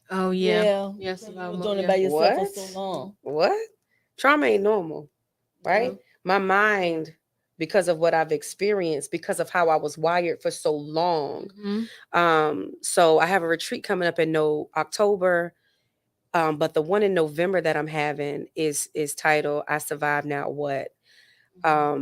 Oh yeah. Yeah. Yes, because a lot you was more, doing it yeah. by yourself What? for so long. What? Trauma ain't normal, right? My mind, because of what I've experienced, because of how I was wired for so long. So I have a retreat coming up in October. But the one in November that I'm having is titled "I Survive Now What."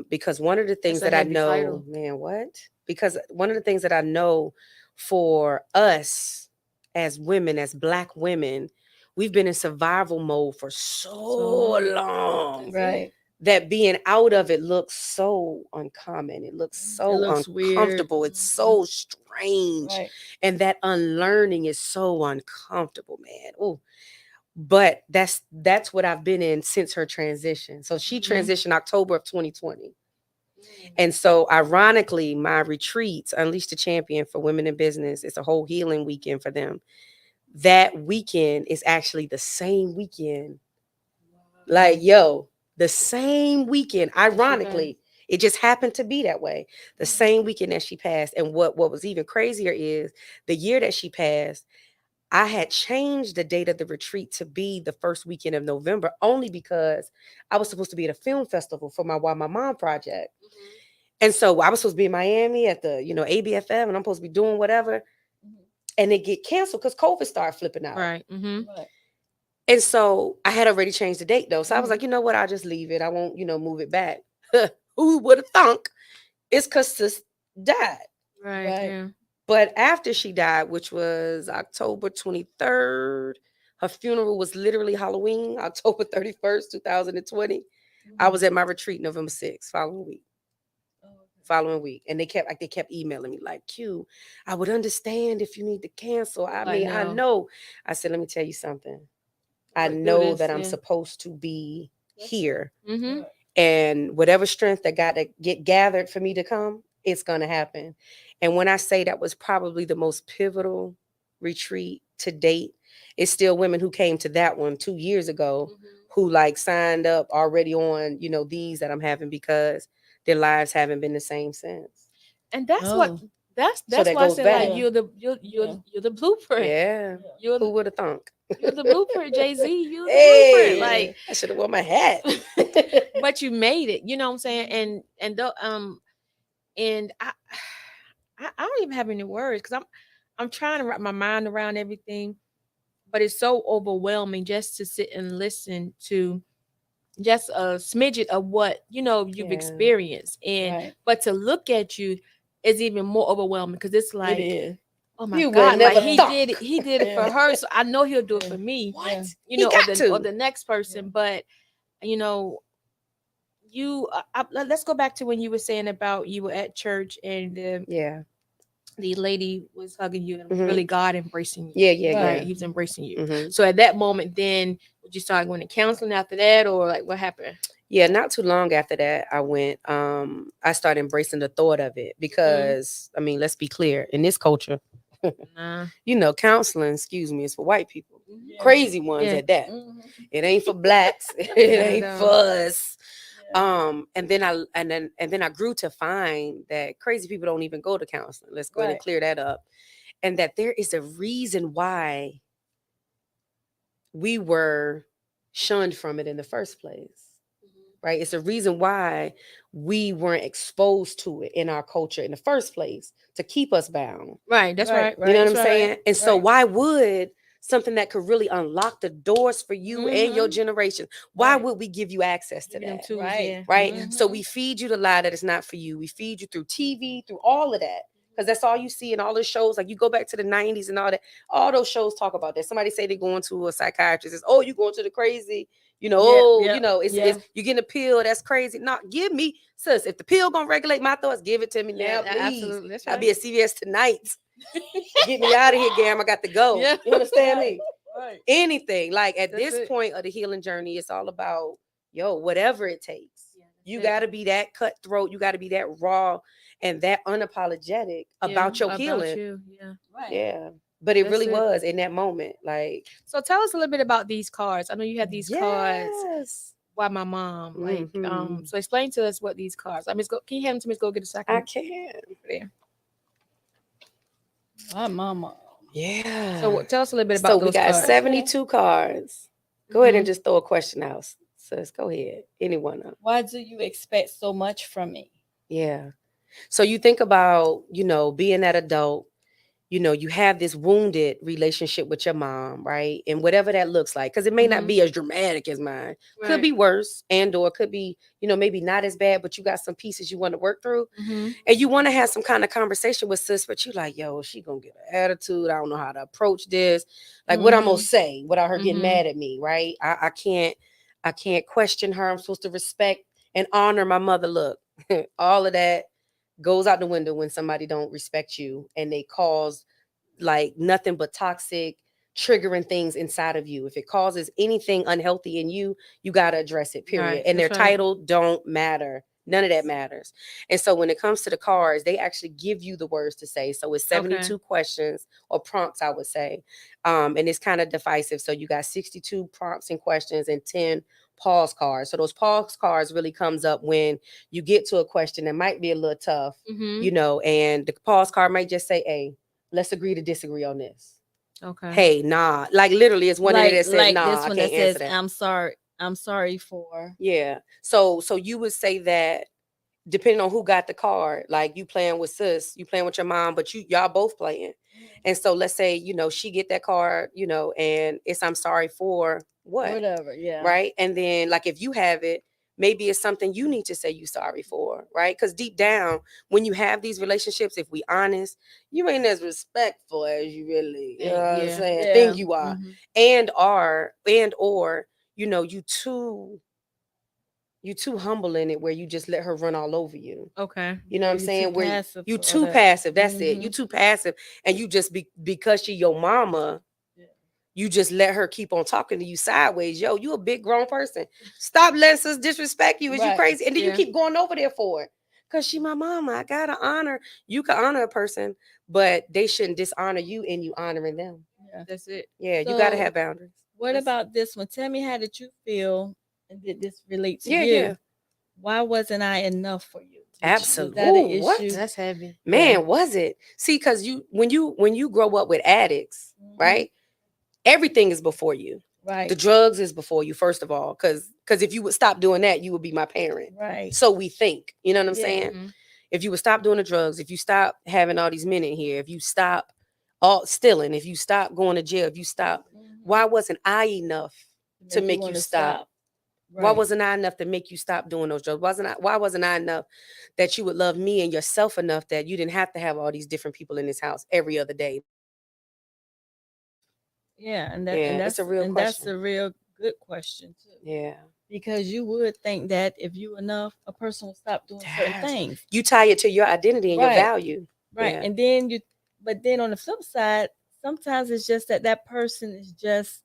Because one of the things That's a that I heavy know, title. man, what? Because one of the things that I know for us as women, as Black women, we've been in survival mode for so long. Right. That being out of it looks so uncommon. It looks so uncomfortable. Weird. It's so strange. Right. And that unlearning is so uncomfortable, man. Oh, but that's what I've been in since her transition. So she transitioned October of 2020. And so ironically, my retreats, Unleash the Champion for Women in Business, it's a whole healing weekend for them. That weekend is actually the same weekend. Like, yo, the same weekend, ironically, it just happened to be that way. The same weekend that she passed. And what was even crazier is the year that she passed, I had changed the date of the retreat to be the first weekend of November, only because I was supposed to be at a film festival for my Why My Mom project. And so I was supposed to be in Miami at the, ABFF, and I'm supposed to be doing whatever. And it get canceled because COVID started flipping out. Right. Right. And so I had already changed the date though. So I was like, you know what? I'll just leave it. I won't, move it back. Who would have thunk? It's because sis died. Right. Yeah. But after she died, which was October 23rd, her funeral was literally Halloween, October 31st, 2020. I was at my retreat November 6th, following week. And they kept emailing me like, Q, I would understand if you need to cancel. I know. I said, let me tell you something. I know that I'm supposed to be here. And whatever strength that got to get gathered for me to come, it's going to happen. And when I say that was probably the most pivotal retreat to date, it's still women who came to that one 2 years ago who signed up already on, these that I'm having, because their lives haven't been the same since. And that's what that's So that why I goes say back. like you're the blueprint. Yeah. Who would have thunk? You're the blueprint, Jay-Z. You're the Hey, blueprint. Like, I should have worn my hat. but you made it. You know what I'm saying? And I don't even have any words because I'm trying to wrap my mind around everything, but it's so overwhelming just to sit and listen to just a smidget of what you've experienced, and but to look at you is even more overwhelming because it's like, It is. oh my You God, would never like thunk. he did it for her, so I know he'll do it for me. What? Or the next person. But let's go back to when you were saying about you were at church and the lady was hugging you and really God embracing you. Yeah. He was embracing you. So at that moment, then would you start going to counseling after that, or like what happened? Yeah, not too long after that, I went. I started embracing the thought of it because, I mean, let's be clear, in this culture, counseling, is for white people, crazy ones at that. It ain't for blacks. It ain't for us. And then I grew to find that crazy people don't even go to counseling. Let's go ahead and clear that up. And that there is a reason why we were shunned from it in the first place. Right? It's a reason why we weren't exposed to it in our culture in the first place, to keep us bound. Right. That's right. You know what I'm saying? And so why would something that could really unlock the doors for you and your generation, why would we give you access to that? Too, Right? So we feed you the lie that it's not for you. We feed you through TV, through all of that. Because that's all you see in all those shows. Like you go back to the 90s and all that. All those shows talk about that. Somebody say they're going to a psychiatrist. It's, oh, you going to the crazy. It's you getting a pill. That's crazy. No, give me, sis, if the pill gonna regulate my thoughts, give it to me now, please. Absolutely. That's right. I'll be at CVS tonight. Get me out of here, Gam. I got to go. Yeah. You understand me? Right. Anything. Like at That's this it. point of the healing journey, it's all about, whatever it takes. You got to be that cutthroat. You got to be that raw and that unapologetic about your healing. Yeah. But it really was in that moment. Like, so tell us a little bit about these cards. I know you have these cards. Why my mom? Like, so explain to us what these cards. Can you hand them to me? Let's go get a second. I can. There. My mama. Yeah. So tell us a little bit about those we got cards. 72 cards. Go ahead and just throw a question out. Sis, go ahead. Anyone else. Why do you expect so much from me? Yeah. So you think about, being that adult you have this wounded relationship with your mom, right? And whatever that looks like, because it may not be as dramatic as mine, could be worse, and or could be, maybe not as bad, but you got some pieces you want to work through, and you want to have some kind of conversation with sis, but you like, yo, she gonna get an attitude. I don't know how to approach this. Like, what I'm gonna say without her getting mad at me, right? I can't question her. I'm supposed to respect and honor my mother. Look, all of that goes out the window when somebody don't respect you and they cause like nothing but toxic triggering things inside of you. If it causes anything unhealthy in you, you got to address it, period. Right, And their that's right. title don't matter. None of that matters. And so when it comes to the cards, they actually give you the words to say. So it's 72 questions or prompts, I would say. And it's kind of divisive. So you got 62 prompts and questions and 10 pause cards. So those pause cards really comes up when you get to a question that might be a little tough, and the pause card might just say, hey, let's agree to disagree on this. Okay. Hey, nah. Like literally it's one in there that said, nah, this I one can't that says, answer that. I'm sorry for. Yeah. So you would say that depending on who got the card, like you playing with sis, you playing with your mom, but y'all both playing. And so let's say, she get that card, and it's I'm sorry for what? Whatever, yeah. Right? And then like if you have it, maybe it's something you need to say you sorry for, right? Because deep down, when you have these relationships, if we honest, you ain't as respectful as you really, you know what I'm saying, think you are. And or, you too humble in it where you just let her run all over you. Okay. You know what I'm saying? Where you too that. passive. That's it. You too passive. And you just because she your mama, you just let her keep on talking to you sideways. Yo, you a big grown person. Stop letting us disrespect you. Is you crazy? And then you keep going over there for it. Because she my mama. I gotta honor. You can honor a person, but they shouldn't dishonor you and you honoring them. Yeah. That's it. Yeah, you gotta have boundaries. What about this one? Tell me, how did you feel? And did this relate to you? Yeah. Why wasn't I enough for you? Absolutely. What? That's heavy. Man, was it? See, because when you grow up with addicts, right? Everything is before you. Right. The drugs is before you, first of all, because if you would stop doing that, you would be my parent. Right. So we think, you know what I'm saying? If you would stop doing the drugs, if you stop having all these men in here, if you stop all stealing, if you stop going to jail, if you stop, why wasn't I enough to make you stop? Right. Why wasn't I enough to make you stop doing those drugs? Why wasn't I enough that you would love me and yourself enough that you didn't have to have all these different people in this house every other day? Yeah, and that's a real question. That's a real good question too. Yeah. Because you would think that if you enough, a person will stop doing certain things. You tie it to your identity and your value. Right. Yeah. And then but then on the flip side, sometimes it's just that person is just,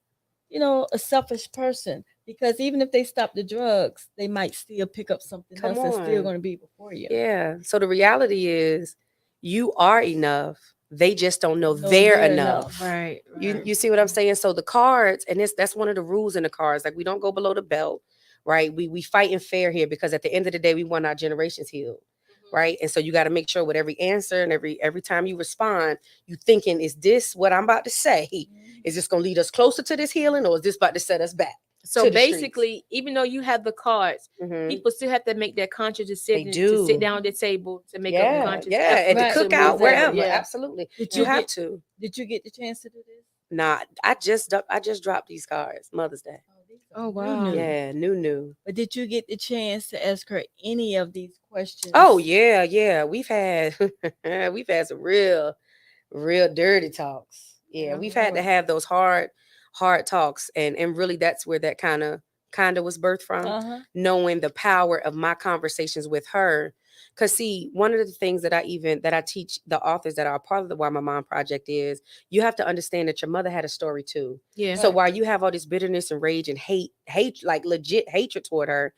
a selfish person. Because even if they stop the drugs, they might still pick up something else that's still going to be before you. Yeah. So the reality is you are enough. They just don't know they're enough. Right. You see what I'm saying? So the cards, and that's one of the rules in the cards. Like we don't go below the belt, right? We fighting fair here because at the end of the day, we want our generations healed. Right. And so you got to make sure with every answer and every time you respond, you thinking, is this what I'm about to say? Is this going to lead us closer to this healing, or is this about to set us back? So basically, even though you have the cards, people still have to make that conscious decision to sit down at the table to make a conscious effort. And to cook out wherever. Yeah. Absolutely. You have to. Did you get the chance to do this? Nah, I just dropped these cards Mother's Day. Oh wow. Yeah, new. But did you get the chance to ask her any of these questions? Oh yeah. We've had some real dirty talks. Yeah, we've had to have those hard talks, and really that's where that kind of was birthed from, knowing the power of my conversations with her. Because see, one of the things that I teach the authors that are a part of the Why My Mom Project is you have to understand that your mother had a story too. Yeah. So while you have all this bitterness and rage and hate, like legit hatred toward her,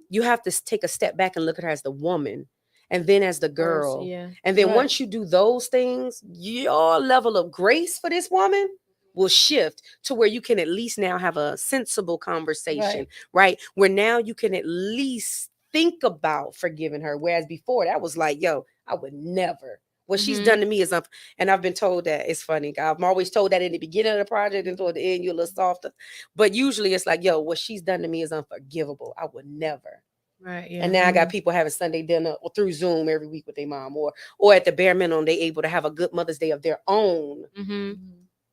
you have to take a step back and look at her as the woman, and then as the girl. And then once you do those things, your level of grace for this woman will shift to where you can at least now have a sensible conversation, right? Where now you can at least think about forgiving her. Whereas before that was like, yo, I would never. What she's done to me is and I've been told that. It's funny. I'm always told that in the beginning of the project, and toward the end, you're a little softer. But usually it's like, yo, what she's done to me is unforgivable. I would never. Right. Yeah. And now I got people having Sunday dinner or through Zoom every week with their mom, or at the bare minimum, they able to have a good Mother's Day of their own. Mm-hmm.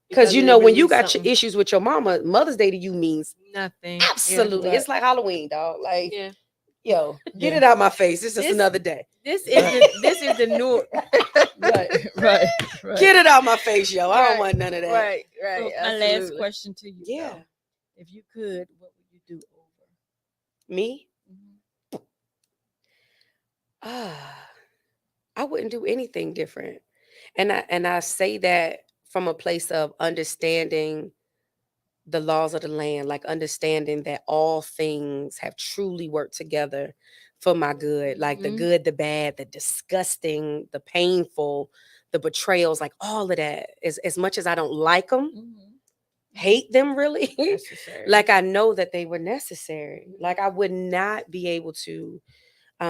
Because you they know, when you release got something. issues with your mama, Mother's Day to you means Nothing. absolutely. Yeah. It's like Halloween, dog. Like, Yeah. yo, get Yeah. it out my face. It's just This- another day. This is the new. Right. Get it out my face, yo. I Right, don't want none of that. Right. So my last question to you. Yeah. though, if you could, what would you do over? Me? Mhm. I wouldn't do anything different. And I say that from a place of understanding the laws of the land, like understanding that all things have truly worked together for my good, like the Mhm. good, the bad, the disgusting, the painful, the betrayals, like all of that. As much as I don't like them, Mhm. hate them really, Necessary. like I know that they were necessary. Like I would not be able to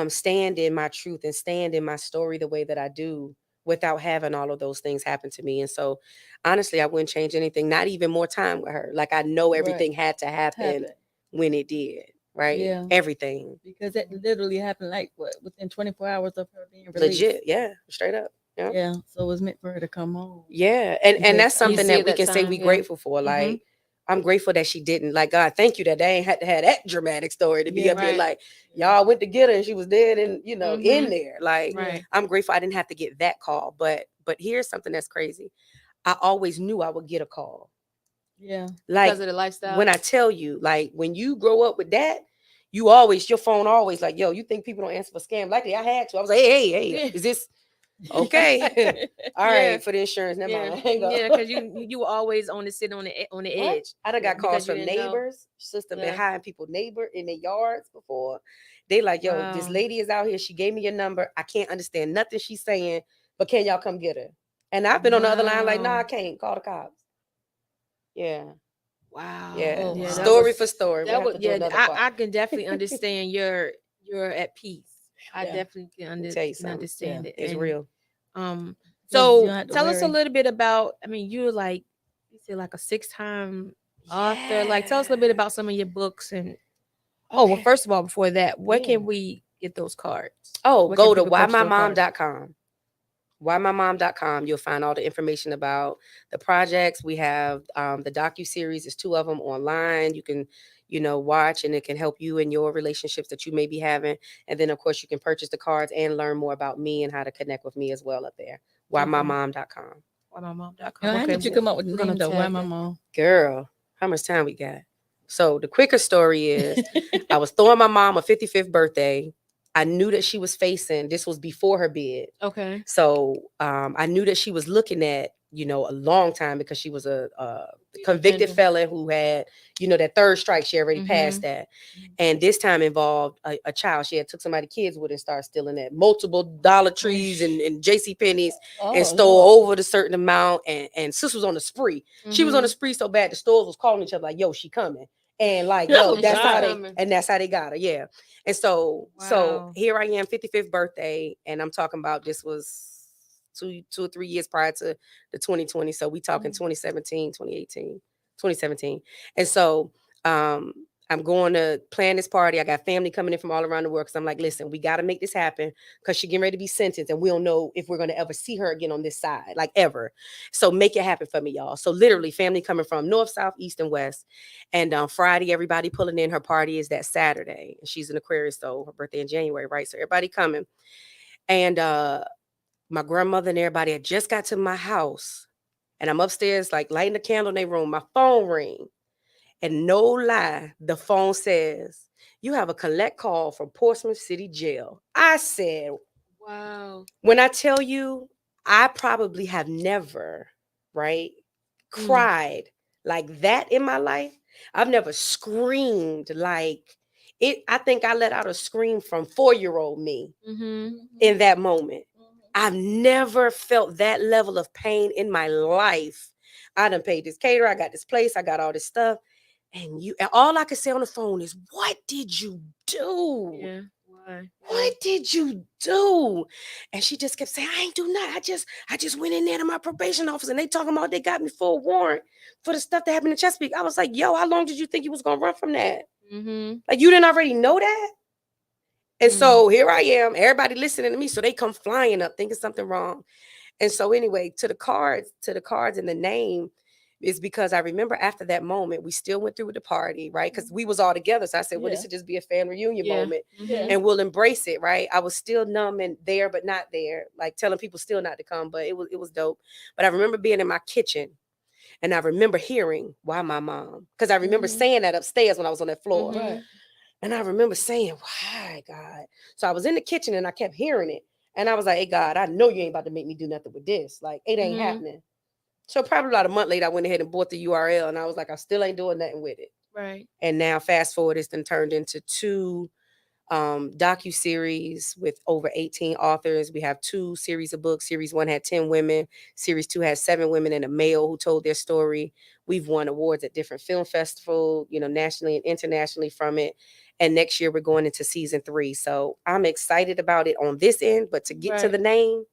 stand in my truth and stand in my story the way that I do without having all of those things happen to me. And so honestly, I wouldn't change anything, not even more time with her. Like I know everything had to happen when it did, right? Yeah. Everything. Because it literally happened like what within 24 hours of her being released. Legit. Yeah. Straight up. Yeah. Yeah. So it was meant for her to come home. Yeah. And that's Because something see that it we that can say time, we yeah. grateful for. Like I'm grateful that she didn't. Like, God, thank you that they ain't had to have that dramatic story to be Yeah, up here right. like, y'all went to get her and she was dead and, you know, in Mhm. there. Like, Right. I'm grateful I didn't have to get that call. But here's something that's crazy. I always knew I would get a call. Yeah. Like, Because of the lifestyle. when I tell you, like, when you grow up with that, you always, your phone always like, yo, you think people don't answer for scam? Likely I had to. I was like, hey, Yeah. is this okay? All Yeah. right, for the insurance. Never Yeah, mind. Hang up. yeah, because you were always on the sit on the What? edge. I done got calls Because you from didn't know. neighbors. Sister been Yeah. hiring people neighbor in their yards before. They like, yo, this Wow. lady is out here. She gave me your number. I can't understand nothing she's saying, but can y'all come get her? And I've been on the other line like, nah, I Wow. can't. Call the cops. Yeah. Wow. Yeah. Oh, Yeah, wow. that Story was for story. We'll that have was to do yeah. another part. I can definitely understand you're at peace. I Yeah. definitely can, Let me tell you can something. understand it. It's And real. um, You so don't have to tell us a worry. little bit about. I mean, you're like you said like a 6-time author. Like, tell us a little bit about some of your books and. Oh well, Okay. first of all, before that, where Yeah. can we get those cards? Oh, Where go can to people purchase those cards? whymymom.com. whymymom.com. You'll find all the information about the projects. We have the docu-series. There's 2 of them online. You can, watch, and it can help you in your relationships that you may be having. And then, of course, you can purchase the cards and learn more about me and how to connect with me as well up there. whymymom.com. whymymom.com. How did you come up with the we're gonna name though? Why tag my that. mom? Girl, how much time we got? So the quicker story is I was throwing my mom a 55th birthday. I knew that she was facing, this was before her bid. Okay. So I knew that she was looking at, a long time because she was a convicted Offender. felon who had, that 3rd strike. She already passed that. And this time involved a child. She had took somebody's kids with her and started stealing at multiple Dollar Trees and J.C. Penney's and stole over the certain amount. And sis was on a spree. She was on a spree so bad the stores was calling each other like, yo, she coming. And like, yo, And that's she's how coming. that's how they got her. Yeah. And so Wow. here I am, 55th birthday, and I'm talking about this was 2 or 3 years prior to the 2020. So we talking 2017, 2018, 2017. And so I'm going to plan this party. I got family coming in from all around the world because I'm like, listen, we got to make this happen because she's getting ready to be sentenced and we don't know if we're going to ever see her again on this side, like ever. So make it happen for me, y'all. So literally family coming from north, south, east, and west. And Friday, everybody pulling in. Her party is that Saturday. And she's an Aquarius, so her birthday in January, right? So everybody coming. And my grandmother and everybody had just got to my house. And I'm upstairs, like lighting a candle in their room. My phone ring. And no lie, the phone says, you have a collect call from Portsmouth City Jail. I said, Wow. when I tell you, I probably have never, right, cried like that in my life. I've never screamed like it. I think I let out a scream from 4-year-old me in that moment. I've never felt that level of pain in my life. I done paid this caterer. I got this place. I got all this stuff. And all I could say on the phone is, what did you do? Yeah. Why? What did you do? And she just kept saying, I ain't do nothing. I just went in there to my probation office and they talking about they got me for a warrant for the stuff that happened in Chesapeake. I was like, yo, how long did you think you was gonna run from that? Like, you didn't already know that? And so here I am, everybody listening to me. So they come flying up thinking something wrong. And so anyway, to the cards and the name is because I remember after that moment, we still went through with the party, right? Because we was all together. So I said, well, this would just be a family reunion moment and we'll embrace it, right? I was still numb and there, but not there, like telling people still not to come, but it was dope. But I remember being in my kitchen and I remember hearing, why my mom? Because I remember saying that upstairs when I was on that floor. And I remember saying, why, God? So I was in the kitchen and I kept hearing it. And I was like, hey, God, I know you ain't about to make me do nothing with this. Like, it ain't happening. So probably about a month later, I went ahead and bought the URL. And I was like, I still ain't doing nothing with it. Right. And now fast forward, it's then turned into 2 docu-series with over 18 authors. We have 2 series of books. Series 1 had 10 women. Series 2 had 7 women and a male who told their story. We've won awards at different film festivals, nationally and internationally from it. And next year we're going into season 3. So I'm excited about it on this end, but to get to the name,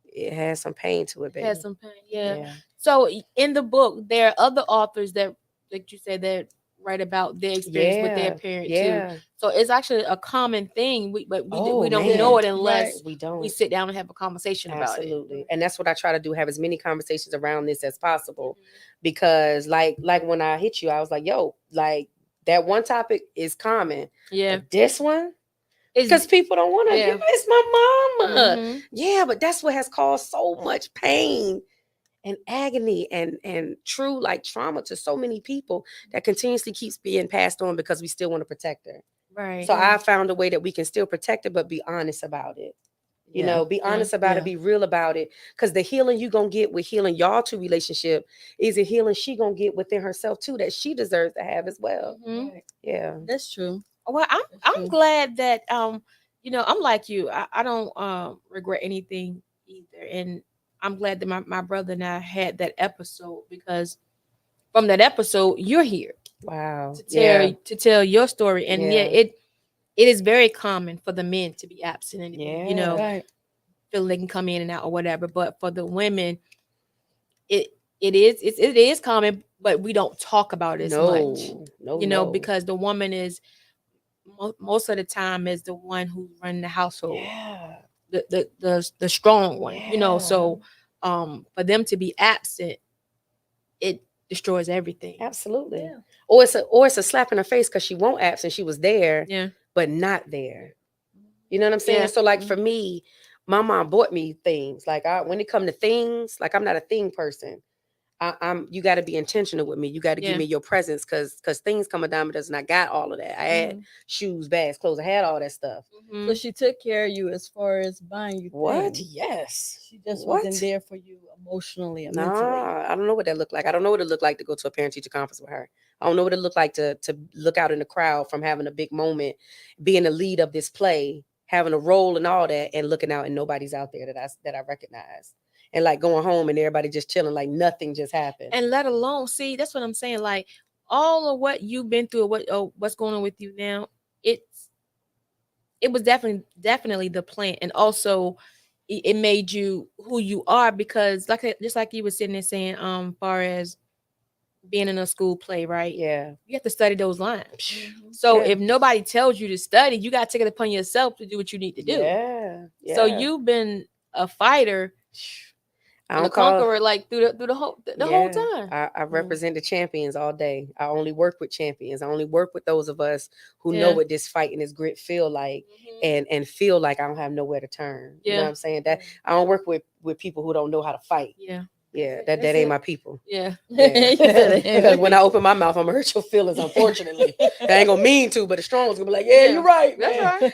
it has some pain to it, baby. It has some pain, yeah. So in the book, there are other authors that, like you said, that write about their experience with their parent too. So it's actually a common thing, but we don't know it unless we sit down and have a conversation about it. Absolutely. And that's what I try to do, have as many conversations around this as possible. Because like when I hit you, I was like, yo, like that one topic is common. Yeah. But this one, because people don't want to, it's my mama. Yeah, but that's what has caused so much pain and agony and true like trauma to so many people that continuously keeps being passed on because we still want to protect her. Right. So I found a way that we can still protect her, but be honest about it. Be honest about it, be real about it. Because the healing you gonna get with healing y'all 2 relationship is a healing she gonna get within herself too, that she deserves to have as well. Yeah. That's true. Well, I'm glad that I'm like you. I don't regret anything either. And I'm glad that my brother and I had that episode, because from that episode you're here. Wow. To tell your story. And it is very common for the men to be absent and feel they can come in and out or whatever. But for the women, it is common, but we don't talk about it as much. No, because the woman is most of the time is the one who's running the household. The strong one. So for them to be absent, it destroys everything. Absolutely. Or it's a slap in her face because she won't absent. She was there, but not there. You know what I'm saying? So like for me, my mom bought me things. Like when it come to things, like I'm not a thing person. You got to be intentional with me. You got to give me your presence, because things come a dime a dozen. I got all of that. I had shoes, bags, clothes. I had all that stuff. So she took care of you as far as buying you what? things. Yes. She just wasn't there for you emotionally and mentally. I don't know what that looked like. I don't know what it looked like to go to a parent-teacher conference with her. I don't know what it looked like to look out in the crowd from having a big moment, being the lead of this play, having a role and all that, and looking out and nobody's out there that I recognize. And like going home and everybody just chilling, like nothing just happened. And let alone, see, that's what I'm saying. Like all of what you've been through, what's going on with you now, it was definitely the plan. And also it made you who you are, because just like you were sitting there saying, far as being in a school play, right? Yeah. You have to study those lines. So if nobody tells you to study, you got to take it upon yourself to do what you need to do. Yeah. So you've been a fighter. And a conqueror, like through the whole time. I represent the champions all day. I only work with champions. I only work with those of us who know what this fight and this grit feel like, and feel like I don't have nowhere to turn. You know what I'm saying? That I don't work with people who don't know how to fight. That ain't my people. Because when I open my mouth, I'm gonna hurt your feelings. Unfortunately, I ain't gonna mean to, but the strong one's gonna be like, you're right. That's right.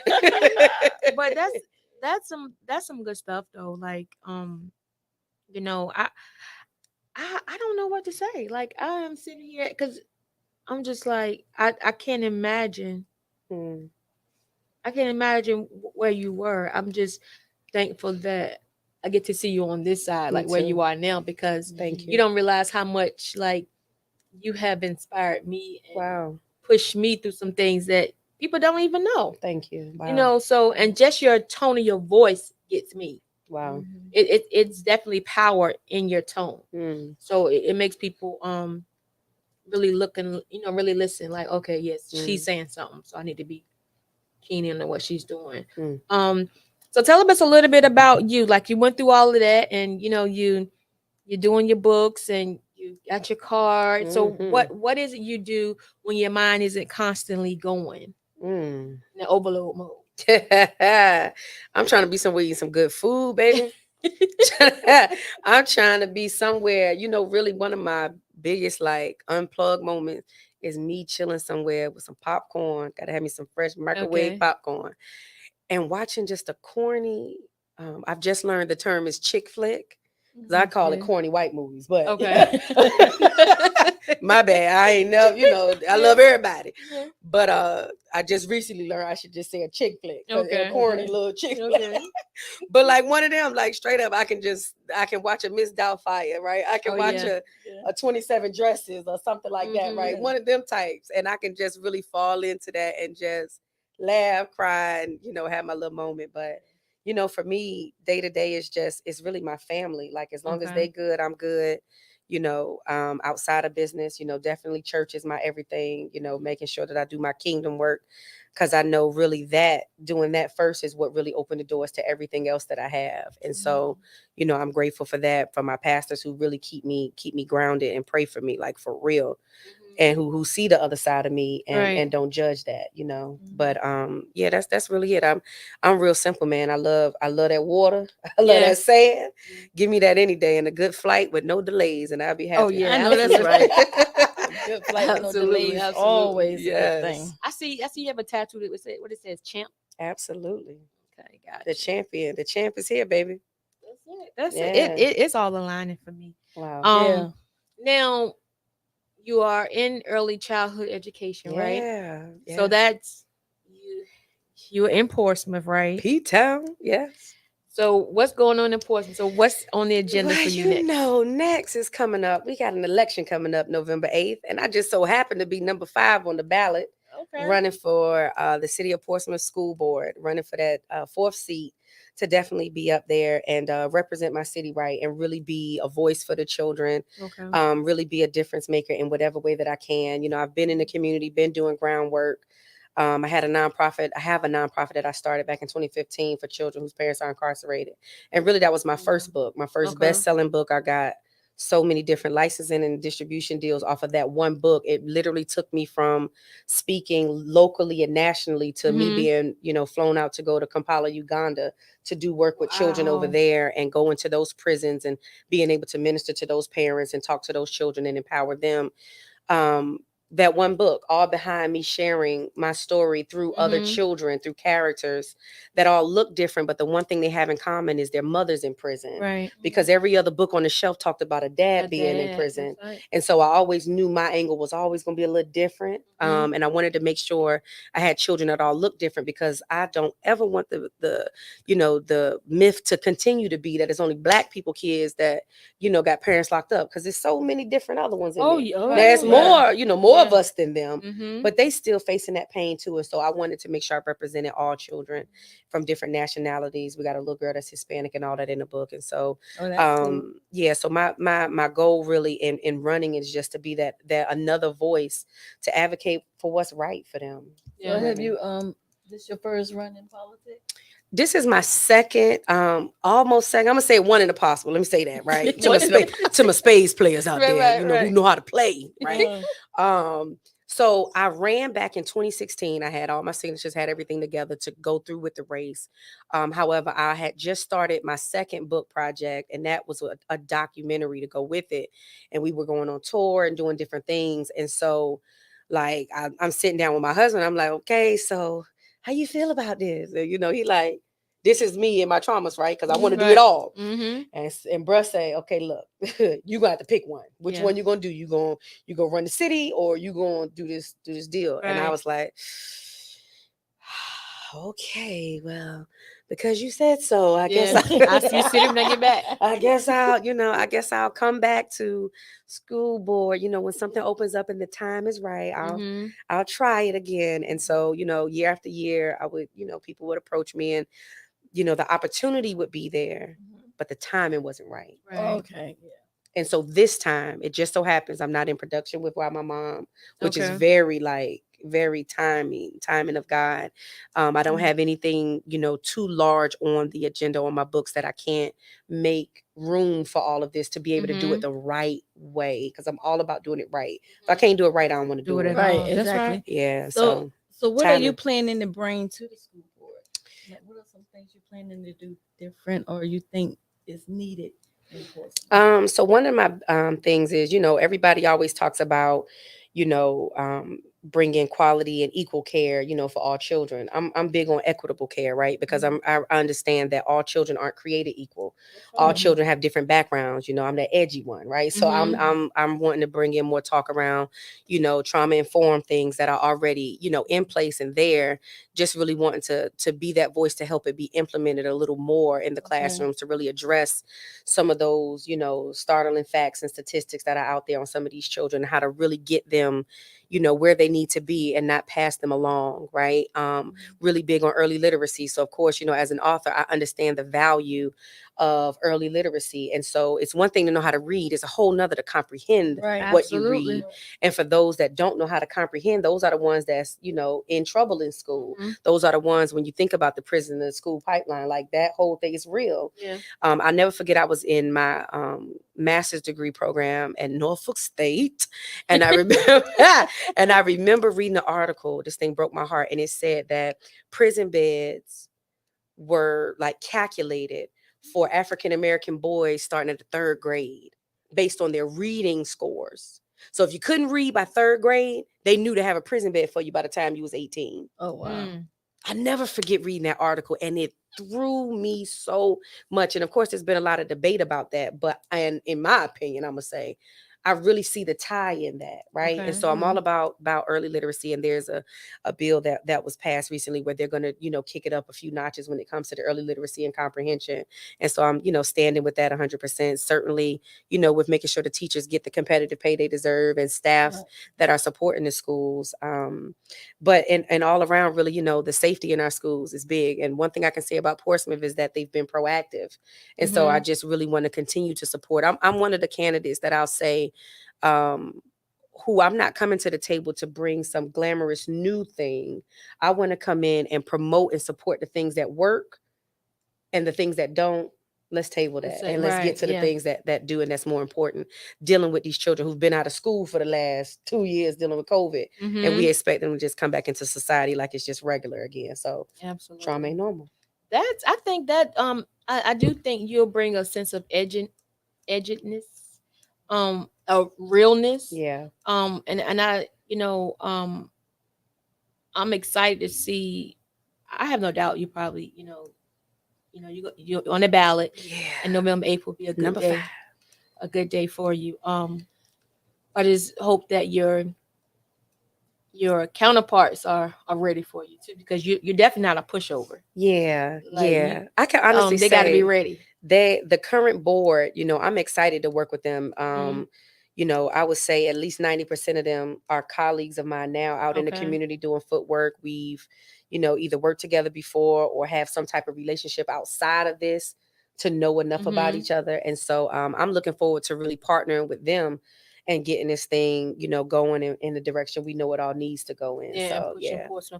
But that's some good stuff though. Like I don't know what to say. Like I am sitting here because I'm just like I can't imagine. I can't imagine where you were. I'm just thankful that I get to see you on this side, like where you are now, because you don't realize how much like you have inspired me and pushed me through some things that people don't even know. Thank you. Wow. So and just your tone of your voice gets me. Wow. It's definitely power in your tone. So it makes people really look and really listen, like, okay, yes, she's saying something, so I need to be keen in on what she's doing. Mm. So tell us a little bit about you. Like you went through all of that, and you're doing your books and you got your card. So Mhm. what is it you do when your mind isn't constantly going Mm. in the overload mode? I'm trying to be somewhere eating some good food, baby. I'm trying to be somewhere, really one of my biggest like unplugged moments is me chilling somewhere with some popcorn. Gotta have me some fresh microwave Okay. popcorn and watching just a corny. I've just learned the term is chick flick. 'Cause I call it Yeah. corny white movies, but Okay. my bad. I ain't know, I love everybody. Yeah. But I just recently learned I should just say a chick flick. A Okay. corny little chick flick. Okay. But like one of them, like straight up, I can watch a Miss Doubtfire, right? I can Oh, watch yeah. a 27 Dresses or something like that, right? Mhm. One of them types. And I can just really fall into that and just laugh, cry, and have my little moment. But for me, day to day is it's really my family. Like as long as Okay. they good, I'm good. Outside of business, definitely church is my everything, making sure that I do my kingdom work because I know really that doing that first is what really opened the doors to everything else that I have. And so, I'm grateful for that, for my pastors who really keep me grounded and pray for me, like for real. And who see the other side of me Right. and don't judge that. But yeah, that's really it. I'm real simple, man. I love that water. I love that Yes. sand. Give me that any day and a good flight with no delays, and I'll be happy. Oh yeah, I know that's that's right. right. Good flight with no Absolutely, delays. absolutely. Always a good Yes. thing. I see you have a tattoo that would say what it says champ. Absolutely. Okay, got The you. champion. The champ is here, baby. That's it. That's it. Yeah. It's all aligning for me. Wow. Yeah. Now you are in early childhood education, right? Yeah. So that's you're in Portsmouth, right? P-Town. Yes. So what's going on in Portsmouth? So what's on the agenda Well, for you next? next is coming up. We got an election coming up November 8th, and I just so happen to be number 5 on the ballot, Okay. running for the City of Portsmouth School Board, running for that 4th seat to definitely be up there and represent my city right and really be a voice for the children, Okay. really be a difference maker in whatever way that I can. I've been in the community, been doing groundwork. I have a nonprofit that I started back in 2015 for children whose parents are incarcerated. And really that was my first book, my first Okay. best-selling book. I got so many different licensing and distribution deals off of that one book. It literally took me from speaking locally and nationally to me being, flown out to go to Kampala, Uganda to do work with children over Wow. there and go into those prisons and being able to minister to those parents and talk to those children and empower them. That one book, all behind me sharing my story through other children, through characters that all look different, but the one thing they have in common is their mother's in prison. Right. Because every other book on the shelf talked about a dad being in prison. Right. And so I always knew my angle was always going to be a little different. And I wanted to make sure I had children that all look different because I don't ever want the myth to continue to be that it's only Black people kids that, got parents locked up, because there's so many different other ones in there. Yeah. There's more, more of us than them, Mm-hmm. but they still facing that pain too. And so I wanted to make sure I represented all children from different nationalities. We got a little girl that's Hispanic and all that in the book. And so, Cool. yeah, so my goal really in running is just to be that another voice to advocate for what's right for them. So have you this your first run in politics? This is my second, almost second. I'm gonna say one in the possible. Let me say that, right? to my spades players out there, who know how to play, right? So I ran back in 2016. I had all my signatures, had everything together to go through with the race. However, I had just started my second book project, and that was a documentary to go with it. And we were going on tour and doing different things. And so, like, I'm sitting down with my husband. I'm like, okay, so how you feel about this? And, he like, this is me and my traumas, right? Because I want to do it all. Mm-hmm. And bruh say, okay, look, you got to pick one. Which one you gonna do? You gonna run the city, or you gonna do this deal? Right. And I was like, okay, well, because you said so, I guess I see you sitting bring it back. I guess I'll come back to school board, when something opens up and the time is right, I'll try it again. And so, year after year, I would, people would approach me and, the opportunity would be there, but the timing wasn't right. Okay. Yeah. And so this time, it just so happens I'm not in production with Why My Mom, which is very like, very timing of God. I don't have anything, too large on the agenda on my books that I can't make room for all of this to be able to do it the right way, because I'm all about doing it right. If I can't do it right, I don't want to do Do it it. at Right, all. That's exactly. right. Yeah. So what are you timing. planning to bring to the school board? Like, what are some things you're planning to do different, or you think is needed in Portsmouth? So one of my things is, everybody always talks about, bringing quality and equal care, for all children. I'm big on equitable care, right? Because I understand that all children aren't created equal. All children have different backgrounds. I'm the edgy one, right? So I'm wanting to bring in more talk around, trauma informed things that are already, in place and there. Just really wanting to be that voice to help it be implemented a little more in the classrooms to really address some of those, startling facts and statistics that are out there on some of these children, how to really get them, where they need to be and not pass them along, right? Really big on early literacy. So of course, as an author, I understand the value of early literacy. And so it's one thing to know how to read, it's a whole nother to comprehend Right. what you Absolutely. read. And for those that don't know how to comprehend, those are the ones that's, in trouble in school. Those are the ones, when you think about the prison and school pipeline, like that whole thing is real. Yeah. I'll never forget, I was in my master's degree program at Norfolk State, and I remember and I remember reading the article. This thing broke my heart, and it said that prison beds were like calculated for African American boys starting at the 3rd grade based on their reading scores. So if you couldn't read by 3rd grade, they knew to have a prison bed for you by the time you was 18. Oh wow. I never forget reading that article, and it threw me so much. And of course, there's been a lot of debate about that, but in my opinion, I'm gonna say, I really see the tie in that, right? Okay. And so I'm all about early literacy, and there's a bill that was passed recently where they're gonna, kick it up a few notches when it comes to the early literacy and comprehension. And so I'm, standing with that 100%. Certainly, with making sure the teachers get the competitive pay they deserve, and staff that are supporting the schools. But and all around, really, the safety in our schools is big. And one thing I can say about Portsmouth is that they've been proactive. And so I just really want to continue to support. I'm one of the candidates that I'll say, who I'm not coming to the table to bring some glamorous new thing. I want to come in and promote and support the things that work, and the things that don't. Let's table that, and let's get to the things that do, and that's more important. Dealing with these children who've been out of school for the last 2 years dealing with COVID, and we expect them to just come back into society like it's just regular again. So Absolutely. trauma ain't normal. I think that I do think you'll bring a sense of edginess, a realness. Yeah. And I, I'm excited to see. I have no doubt you probably, you're on the ballot. Yeah. And November 8th will be a good Number day. 5. A good day for you. I just hope that your counterparts are ready for you too, because you're definitely not a pushover. Yeah. Like, yeah. I can honestly they say got to be ready. the current board, I'm excited to work with them. I would say at least 90% of them are colleagues of mine now out in the community doing footwork. We've, either worked together before or have some type of relationship outside of this to know enough about each other. And so I'm looking forward to really partnering with them and getting this thing, going in the direction we know it all needs to go in. So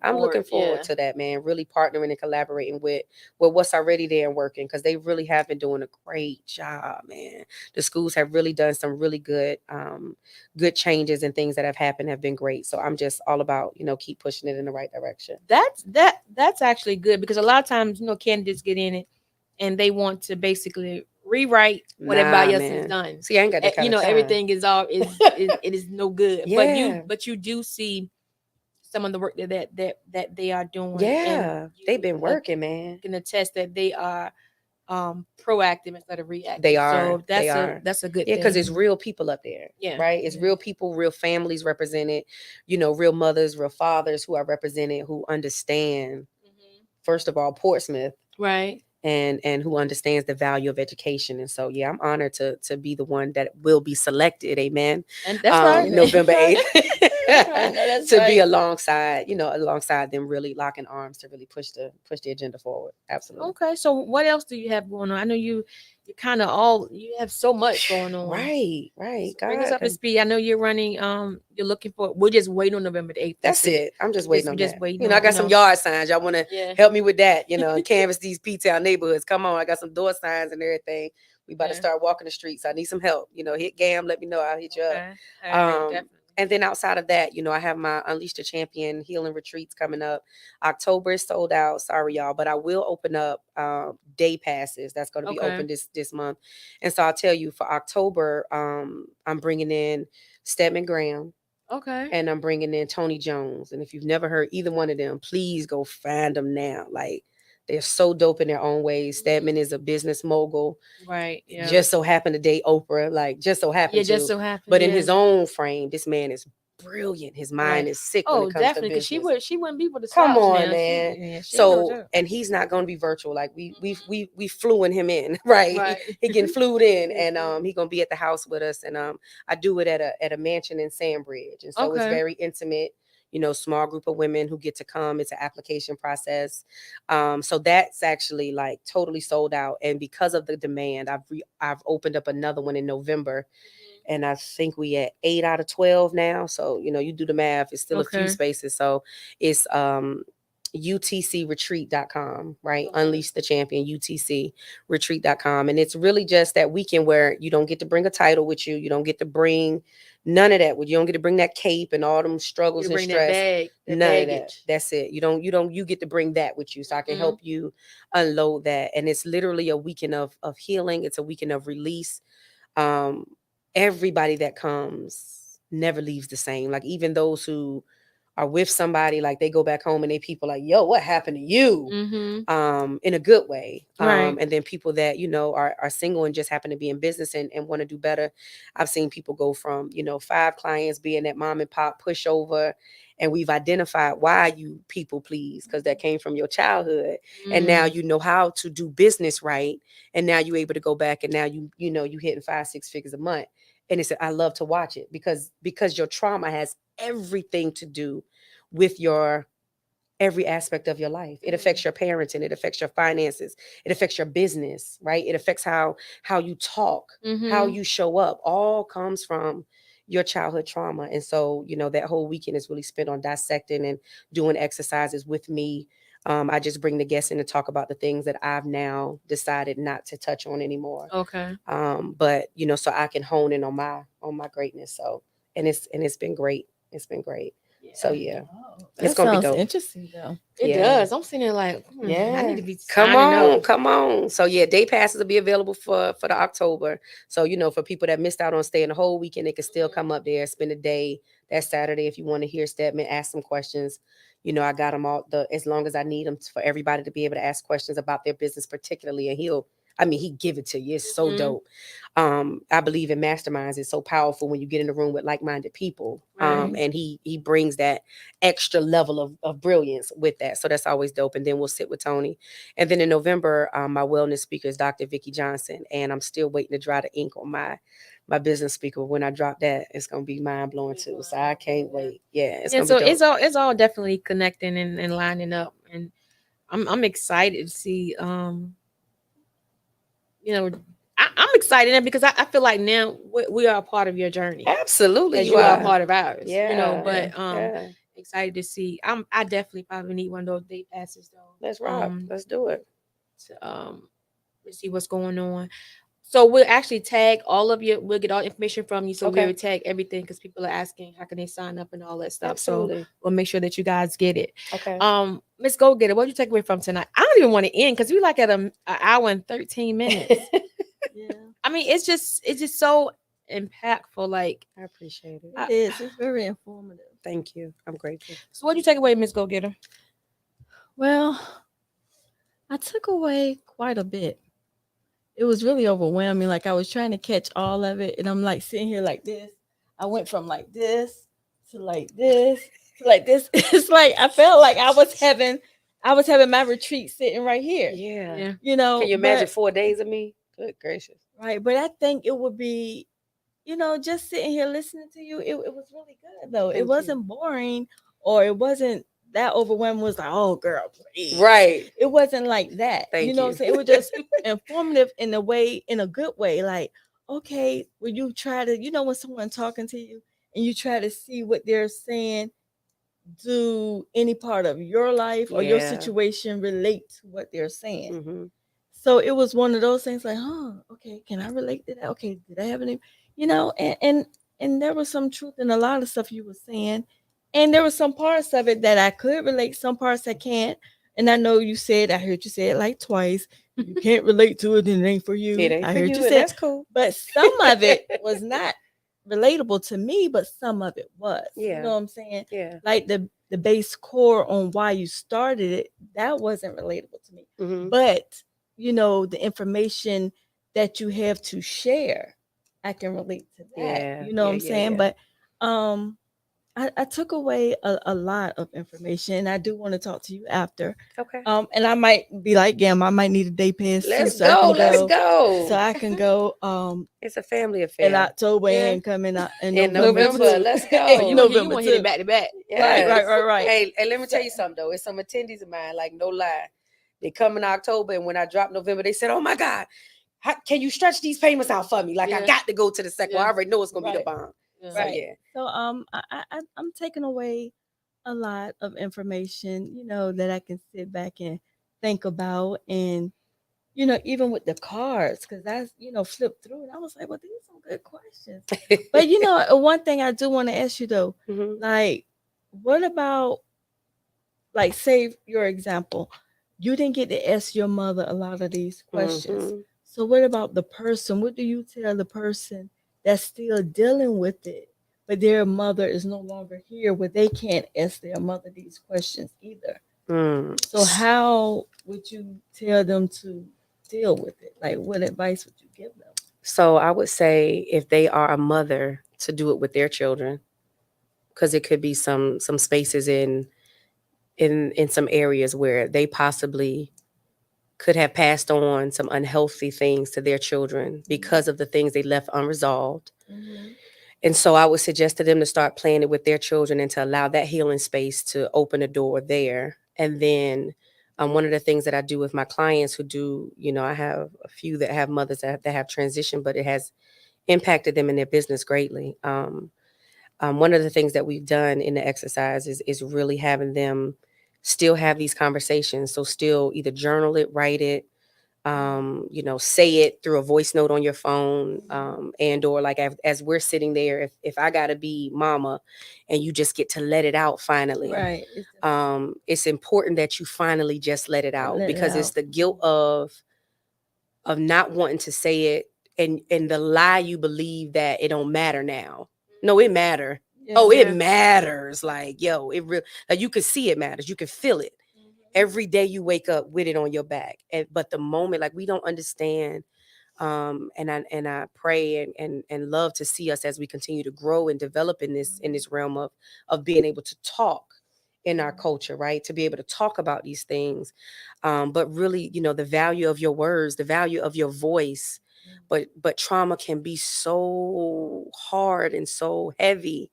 I'm looking forward to that, man. Really partnering and collaborating with what's already there and working, because they really have been doing a great job, man. The schools have really done some really good changes, and things that have happened have been great. So I'm just all about, keep pushing it in the right direction. That's actually good, because a lot of times, candidates get in it and they want to basically rewrite what everybody else has done. See, I ain't got that kind of time. Everything is it is no good. Yeah. But you do see some of the work that they are doing. Yeah, and they've been working, man. Can attest that they are proactive instead of reactive. They are. So that's a good thing. Yeah, because it's real people up there. Yeah. Right? It's real people, real families represented, real mothers, real fathers who are represented, who understand, first of all, Portsmouth. Right. And who understands the value of education. And so, yeah, I'm honored to be the one that will be selected. Amen. And that's right. November 8th. That's to be alongside them, really locking arms to really push the agenda forward. Absolutely. Okay. So what else do you have going on? I know you're you kind of all you have so much going on. Right. So bring us God, up to speed. I know you're running. You're looking for. We're just waiting on November the 8th. that's it. I'm just waiting on just that. waiting You know, I on, got some yard signs. Y'all want to Yeah. help me with that? You know, and canvas these P-Town neighborhoods. Come on, I got some door signs and everything. We about to Yeah. start walking the streets. I need some help. You know, hit GAM. Let me know. I'll hit you up. Okay. All right, definitely. And then outside of that, you know, I have my Unleash the Champion healing retreats coming up. October is sold out. Sorry, y'all, but I will open up day passes. That's going to be Okay. open this month. And so I'll tell you for October, I'm bringing in Stedman Graham. Okay. And I'm bringing in Tony Jones. And if you've never heard either one of them, please go find them now. Like, they're so dope in their own ways. Stedman is a business mogul. Right. Yeah. Just so happened to date Oprah. Like, just so happened Yeah. to. Just so happened. But in his own frame, this man is brilliant. His mind Right. is sick when Oh, it comes definitely. to Because business. she wouldn't be with the Come Stops on, now. man. She ain't no So, joke. and he's not going to be virtual. Like we flew him in, right? Right. He getting flued in, and he gonna be at the house with us. And I do it at a mansion in Sandbridge, and so it's Okay. very intimate. You know, small group of women who get to come. It's an application process. So that's actually like totally sold out. And because of the demand, I've opened up another one in November. And I think we at 8 out of 12 now. So, you know, you do the math. It's still a few Okay. spaces. So it's utcretreat.com, right? Okay. Unleash the Champion, utcretreat.com. And it's really just that weekend where you don't get to bring a title with you. You don't get to bring none of that. You don't get to bring that cape and all them struggles You and bring stress. that bag, that None baggage. of that. That's it. You get to bring that with you. So I can Mhm. help you unload that. And it's literally a weekend of healing. It's a weekend of release. Everybody that comes never leaves the same. Like, even those who are with somebody, like, they go back home and they people like, yo, what happened to you? In a good way. Right. And then people that, you know, are single and just happen to be in business and want to do better. I've seen people go from, you know, 5 clients being that mom and pop pushover, and we've identified why you people please, because that came from your childhood. And now you know how to do business right. And now you're able to go back, and now you know you hitting 5-6 figures a month. And it's, I love to watch it because your trauma has everything to do with your every aspect of your life. It affects your parenting, it affects your finances, it affects your business, right? It affects how you talk, how you show up. All comes from your childhood trauma. And so, you know, that whole weekend is really spent on dissecting and doing exercises with me. I just bring the guests in to talk about the things that I've now decided not to touch on anymore. Okay. But you know, so I can hone in on my greatness. So, and it's been great. It's been great. Yeah. So yeah, That gonna be sounds dope. interesting though. It Yeah. does. I'm sitting there like, I need to be Come signing on, up. come on. So yeah, day passes will be available for the October. So, you know, for people that missed out on staying the whole weekend, they can still come up there, spend a day that Saturday. If you want to hear Stedman, ask some questions. You know, I got them all as long as I need them for everybody to be able to ask questions about their business, particularly. And he give it to you. It's so dope. I believe in masterminds. It's so powerful when you get in the room with like-minded people. Right. And he brings that extra level of brilliance with that. So that's always dope. And then we'll sit with Tony. And then in November, my wellness speaker is Dr. Vicki Johnson. And I'm still waiting to dry the ink on my business speaker. When I drop that, it's gonna be mind blowing too. So I can't wait. Yeah, it's gonna so be dope. it's all definitely connecting and lining up. And I'm excited to see you know, I'm excited because I feel like now we are a part of your journey. Absolutely, As you are a part of ours. Yeah, you know, but yeah. excited to see. I definitely probably need one of those day passes though. Let's rock. Let's do it. To see what's going on. So we'll actually tag all of you. We'll get all information from you. So we'll tag everything because people are asking how can they sign up and all that stuff. Absolutely. So we'll make sure that you guys get it. Okay. Miss Go Getter, what did you take away from tonight? I don't even want to end because we like at an hour and 13 minutes. Yeah. I mean, it's just so impactful. Like, I appreciate it. It is. It's very informative. Thank you. I'm grateful. So what did you take away, Miss Go Getter? Well, I took away quite a bit. It was really overwhelming. Like, I was trying to catch all of it, and I'm like sitting here like this. I went from like this to like this to like this. It's like I felt like I was having my retreat sitting right here. Yeah. You know, can you imagine 4 days of me? Good gracious. Right. But I think it would be, you know, just sitting here listening to you. It was really good though. It wasn't boring, or it wasn't that overwhelming was like, oh girl, please. Right. It wasn't like that. Thank you know you. what I'm saying? It was just informative in a way, in a good way. Like, okay, when you try to, when someone talking to you and you try to see what they're saying, do any part of your life or your Yeah. situation relate to what they're saying? Mm-hmm. So it was one of those things like, okay, can I relate to that? Okay, did I have any, and there was some truth in a lot of stuff you were saying. And there were some parts of it that I could relate, some parts I can't. And I know I heard you say it like twice. You can't relate to it, and it ain't for you. It ain't I for heard you, you and say that's cool. but some of it was not relatable to me, but some of it was. Yeah. You know what I'm saying? Yeah. Like the base core on why you started it, that wasn't relatable to me. Mm-hmm. But the information that you have to share, I can relate to that. Yeah. You know what I'm saying? Yeah. But I took away a lot of information, and I do want to talk to you after. Okay. And I might be like, Gam, I might need a day pass too, Let's so I go. can Let's go. So I can go It's a family in affair. October Yeah. and coming out in In November. November. too. Let's go. Oh, you November want to hit too. it back to back. Yes. Right. Hey, let me tell you something though. It's some attendees of mine, like no lie. They come in October, and when I drop November, they said, "Oh my God, can you stretch these payments out for me? Like I Yeah. got to go to the second one. I Yeah. already know it's gonna be the Right. bomb." Yeah. So yeah. So I'm taking away a lot of information, that I can sit back and think about, and even with the cards, because I flipped through and I was like, well, these are some good questions. But one thing I do want to ask you though, Mhm. like, what about, like, say your example, you didn't get to ask your mother a lot of these questions. Mhm. So what about the person? What do you tell the person that's still dealing with it, but their mother is no longer here, where they can't ask their mother these questions either? Mm. So how would you tell them to deal with it? Like, what advice would you give them? So I would say if they are a mother, to do it with their children, because it could be some spaces in some areas where they possibly could have passed on some unhealthy things to their children because of the things they left unresolved. Mm-hmm. And so I would suggest to them to start playing it with their children and to allow that healing space to open a door there. And then one of the things that I do with my clients who do, I have a few that have mothers that have transitioned, but it has impacted them in their business greatly. One of the things that we've done in the exercise is really having them still have these conversations. So still either journal it, write it, say it through a voice note on your phone, and or like as we're sitting there, if I gotta be mama and you just get to let it out finally. Right. It's important that you finally just let it out, because it's the guilt of not wanting to say it, and the lie you believe that it don't matter now. No, it matter. It matters. Like, yo, it really, like, you can see it matters. You can feel it. Every day you wake up with it on your back. But the moment, like, we don't understand. And I pray and love to see us as we continue to grow and develop in this realm of being able to talk in our culture, right? To be able to talk about these things. But really, the value of your words, the value of your voice. But trauma can be so hard and so heavy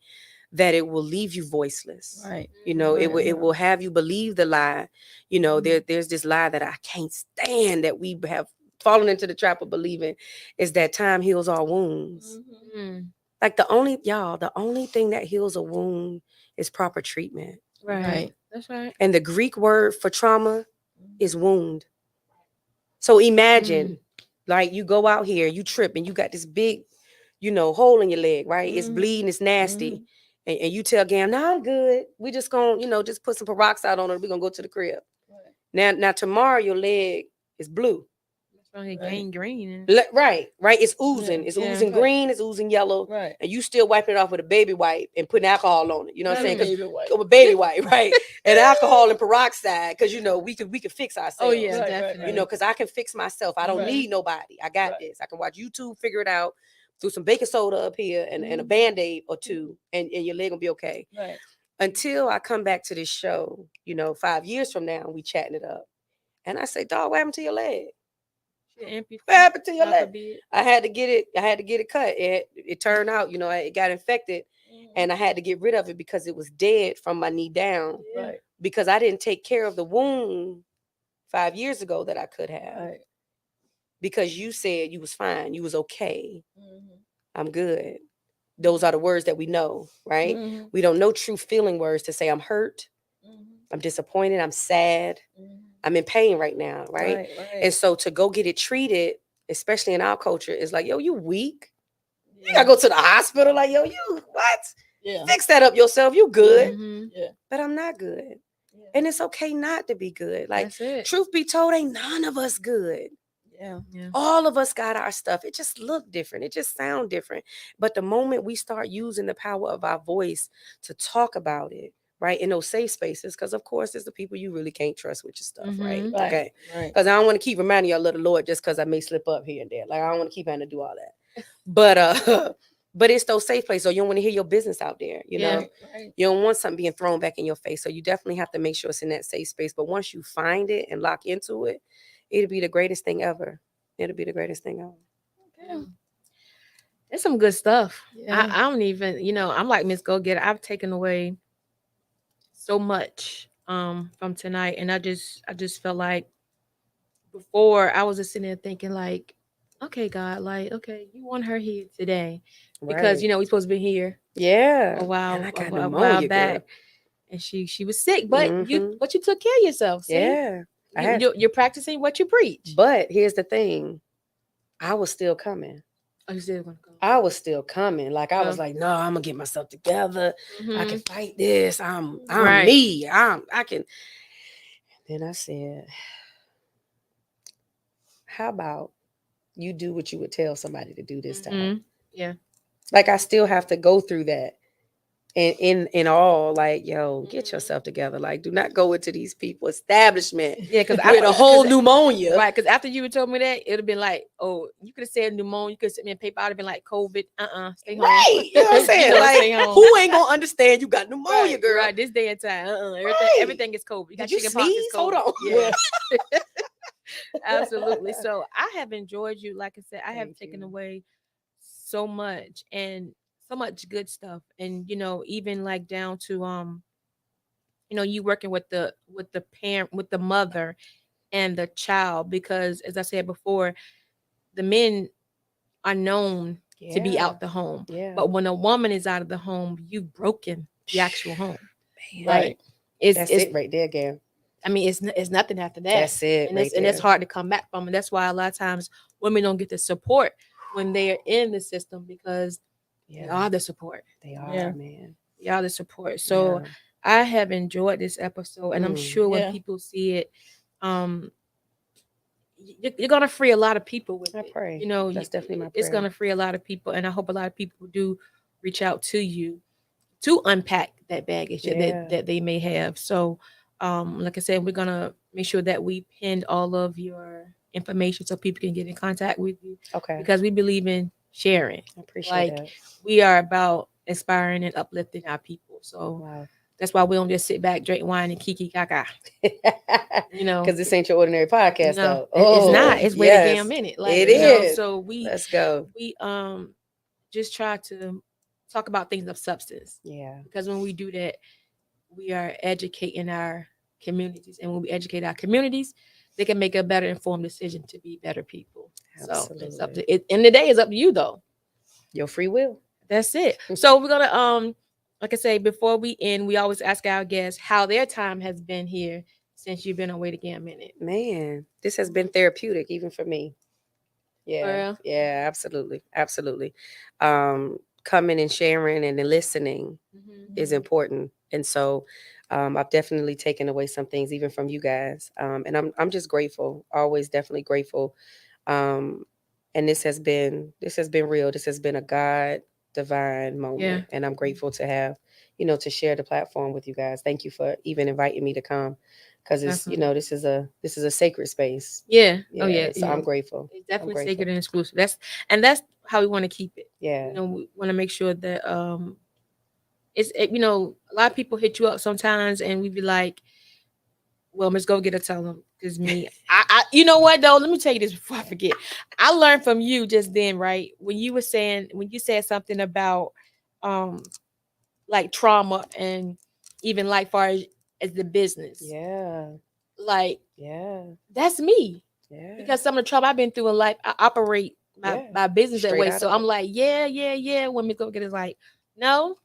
that it will leave you voiceless. Right. It will have you believe the lie. There's this lie that I can't stand, that we have fallen into the trap of believing, is that time heals all wounds. Mm. Like the only thing that heals a wound is proper treatment. Right. That's right. And the Greek word for trauma is wound. So imagine, like, you go out here, you trip, and you got this big, hole in your leg, right? It's bleeding, it's nasty. And you tell Gam, no, I'm good. We just gonna, just put some peroxide on it. We're gonna go to the crib. Right. Now tomorrow your leg is blue. That's right. Green. Right. It's oozing. It's oozing green. It's oozing yellow. Right. And you still wiping it off with a baby wipe and putting alcohol on it. You know what I'm saying? With baby wipe, right? And alcohol and peroxide, because we could fix ourselves. Oh yeah, definitely. Because I can fix myself. I don't need nobody. I got this. I can watch YouTube, figure it out, through some baking soda up here and a Band-Aid or two, and your leg will be okay. Right. Until I come back to this show, 5 years from now, we chatting it up. And I say, dog, what happened to your leg? What happened to your leg? I had to get it cut. It turned out, it got infected, and I had to get rid of it because it was dead from my knee down. Right. because I didn't take care of the wound 5 years ago that I could have. Right. Because you said you was fine, you was okay, Mhm. I'm good. Those are the words that we know, right? Mhm. We don't know true feeling words to say I'm hurt, Mhm. I'm disappointed, I'm sad, Mhm. I'm in pain right now, right? Right. Right. And so to go get it treated, especially in our culture, is like, yo, you weak. You yeah. gotta go to the hospital. Like, yo, you what? Yeah. Fix that up yourself. You good. Mhm. Yeah. But I'm not good. Yeah. And it's okay not to be good. Like, That's it. truth be told, ain't none of us good. Yeah. Yeah. All of us got our stuff. It just look different. It just sound different. But the moment we start using the power of our voice to talk about it, right, in those safe spaces, because of course there's the people you really can't trust with your stuff, right? Mhm. Right. Okay. Right. Because I don't want to keep reminding y'all of the Lord just because I may slip up here and there. Like I don't want to keep having to do all that. But but it's those safe places. So you don't want to hear your business out there, you Yeah. know. Right. Right. You don't want something being thrown back in your face. So you definitely have to make sure it's in that safe space. But once you find it and lock into it, it'll be the greatest thing ever. It'll be the greatest thing ever. Yeah. It's some good stuff. Yeah. I don't even, I'm like Miss Go Getter. I've taken away so much from tonight, and I just felt like before I was just sitting there thinking like, okay, God, like, okay, you want her here today because Right. we supposed to be here Yeah. a while And I got while pneumonia, back, girl. and she was sick, but Mhm. you took care of yourself. See, Yeah. I had, you're practicing what you preach. but here's the thing. I was still coming. Oh, you still gonna go? I was still coming. Like I was Oh. like, no, I'm gonna get myself together. I can Mhm. fight this. I'm Right. me. I can. Then I said, how about you do what you would tell somebody to do this time? Mhm. Yeah. Like I still have to go through that. And in all, like, yo, get yourself together. Like, do not go into these people establishment Yeah, because with a whole pneumonia. right, because after you would told me that, it'd have been like, oh, you could have said pneumonia, you could have sent me a paper, I'd have been like COVID, stay home. Right. You know what I'm saying? Stay Like, home. who ain't gonna understand you got pneumonia, Right, girl? right, this day and time, everything, Right. everything is COVID. You got Did you chicken pox, it's sneeze? Hold COVID. on. Yeah. Absolutely. So I have enjoyed you. Like I said, I have Thank taken you. away so much and so much good stuff. And even like down to you working with the parent, with the mother and the child, because as I said before, the men are known to be Yeah. out the home. Yeah. But when a woman is out of the home, you've broken the actual home. Man. Right. It's That's it right there, Gam. I mean, it's nothing after that. That's it and right it's and it's there. hard to come back from. And that's why a lot of times women don't get the support when they are in the system, because they Yeah. are the support. They are, Yeah. man. They are the support. So Yeah. I have enjoyed this episode, and I'm Mm. sure when Yeah. people see it, you're gonna free a lot of people with I it. pray. That's definitely my It's prayer. gonna free a lot of people, and I hope a lot of people do reach out to you to unpack that baggage Yeah. that they may have. So, like I said, we're gonna make sure that we pinned all of your information so people can get in contact with you, Okay. because we believe in sharing. I appreciate Like, that. we are about inspiring and uplifting our people. So Wow. that's why we don't just sit back, drink wine, and kiki kaka. Because this ain't your ordinary podcast, though. It's not. It's way to yes. damn minute. Like, It is. So we Let's go. just try to talk about things of substance, Yeah. because when we do that, we are educating our communities, and when we educate our communities, they can make a better informed decision to be better people. So it's up to it. And the day is up to you, though. Your free will. That's it. So we're gonna like I say, before we end, we always ask our guests how their time has been here since you've been away again a minute. Man, this has been therapeutic, even for me. Yeah. real? Yeah, absolutely. Absolutely. Coming and sharing and then listening is important. And so I've definitely taken away some things even from you guys. And I'm just grateful, always definitely grateful. And this has been real. This has been a God divine moment. Yeah. And I'm grateful to have, to share the platform with you guys. Thank you for even inviting me to come. Because it's, Definitely. this is a sacred space. Yeah. Oh yeah. So I'm grateful. It's definitely grateful. sacred and exclusive. That's how we want to keep it. Yeah. We want to make sure that a lot of people hit you up sometimes, and we be like, well, let's go get a tell them, because me, I you know what though? Let me tell you this before I forget. I learned from you just then, right? When you said something about like trauma, and even like far as as the business. Yeah. Like Yeah. that's me. Yeah. Because some of the trouble I've been through in life, I operate my business that Straight way. out So of I'm it. like, yeah. When we go get it, like, no,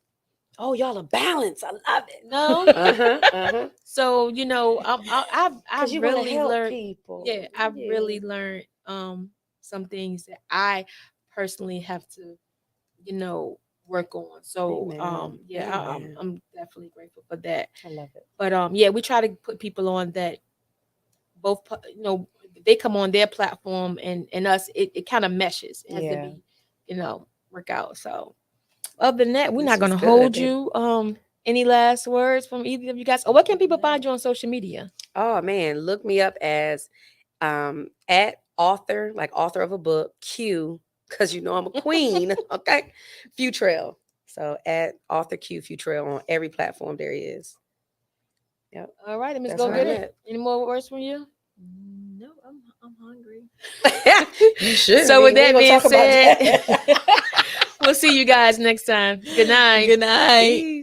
Oh, y'all are balanced. I love it. no. Uh-huh. So I've Because you want to really help learned. people. Yeah, I've really learned some things that I personally have to, work on. So Amen. Amen. I'm definitely grateful for that. I love it. But yeah, we try to put people on that both they come on their platform and us, it kind of meshes. It has to be, work out. So other than that, we're not gonna hold you. Any last words from either of you guys? Or what can people find you on social media? Oh man, look me up as at author, like author of a book, Q, because I'm a queen. Okay. Futrell. So at author Q Futrell on every platform there is. Yep. All right, Miss That's Go where Get I'm It. at. Any more words from you? No, I'm hungry. You should. So with that being said, that. we'll see you guys next time. Good night. Good night. Peace.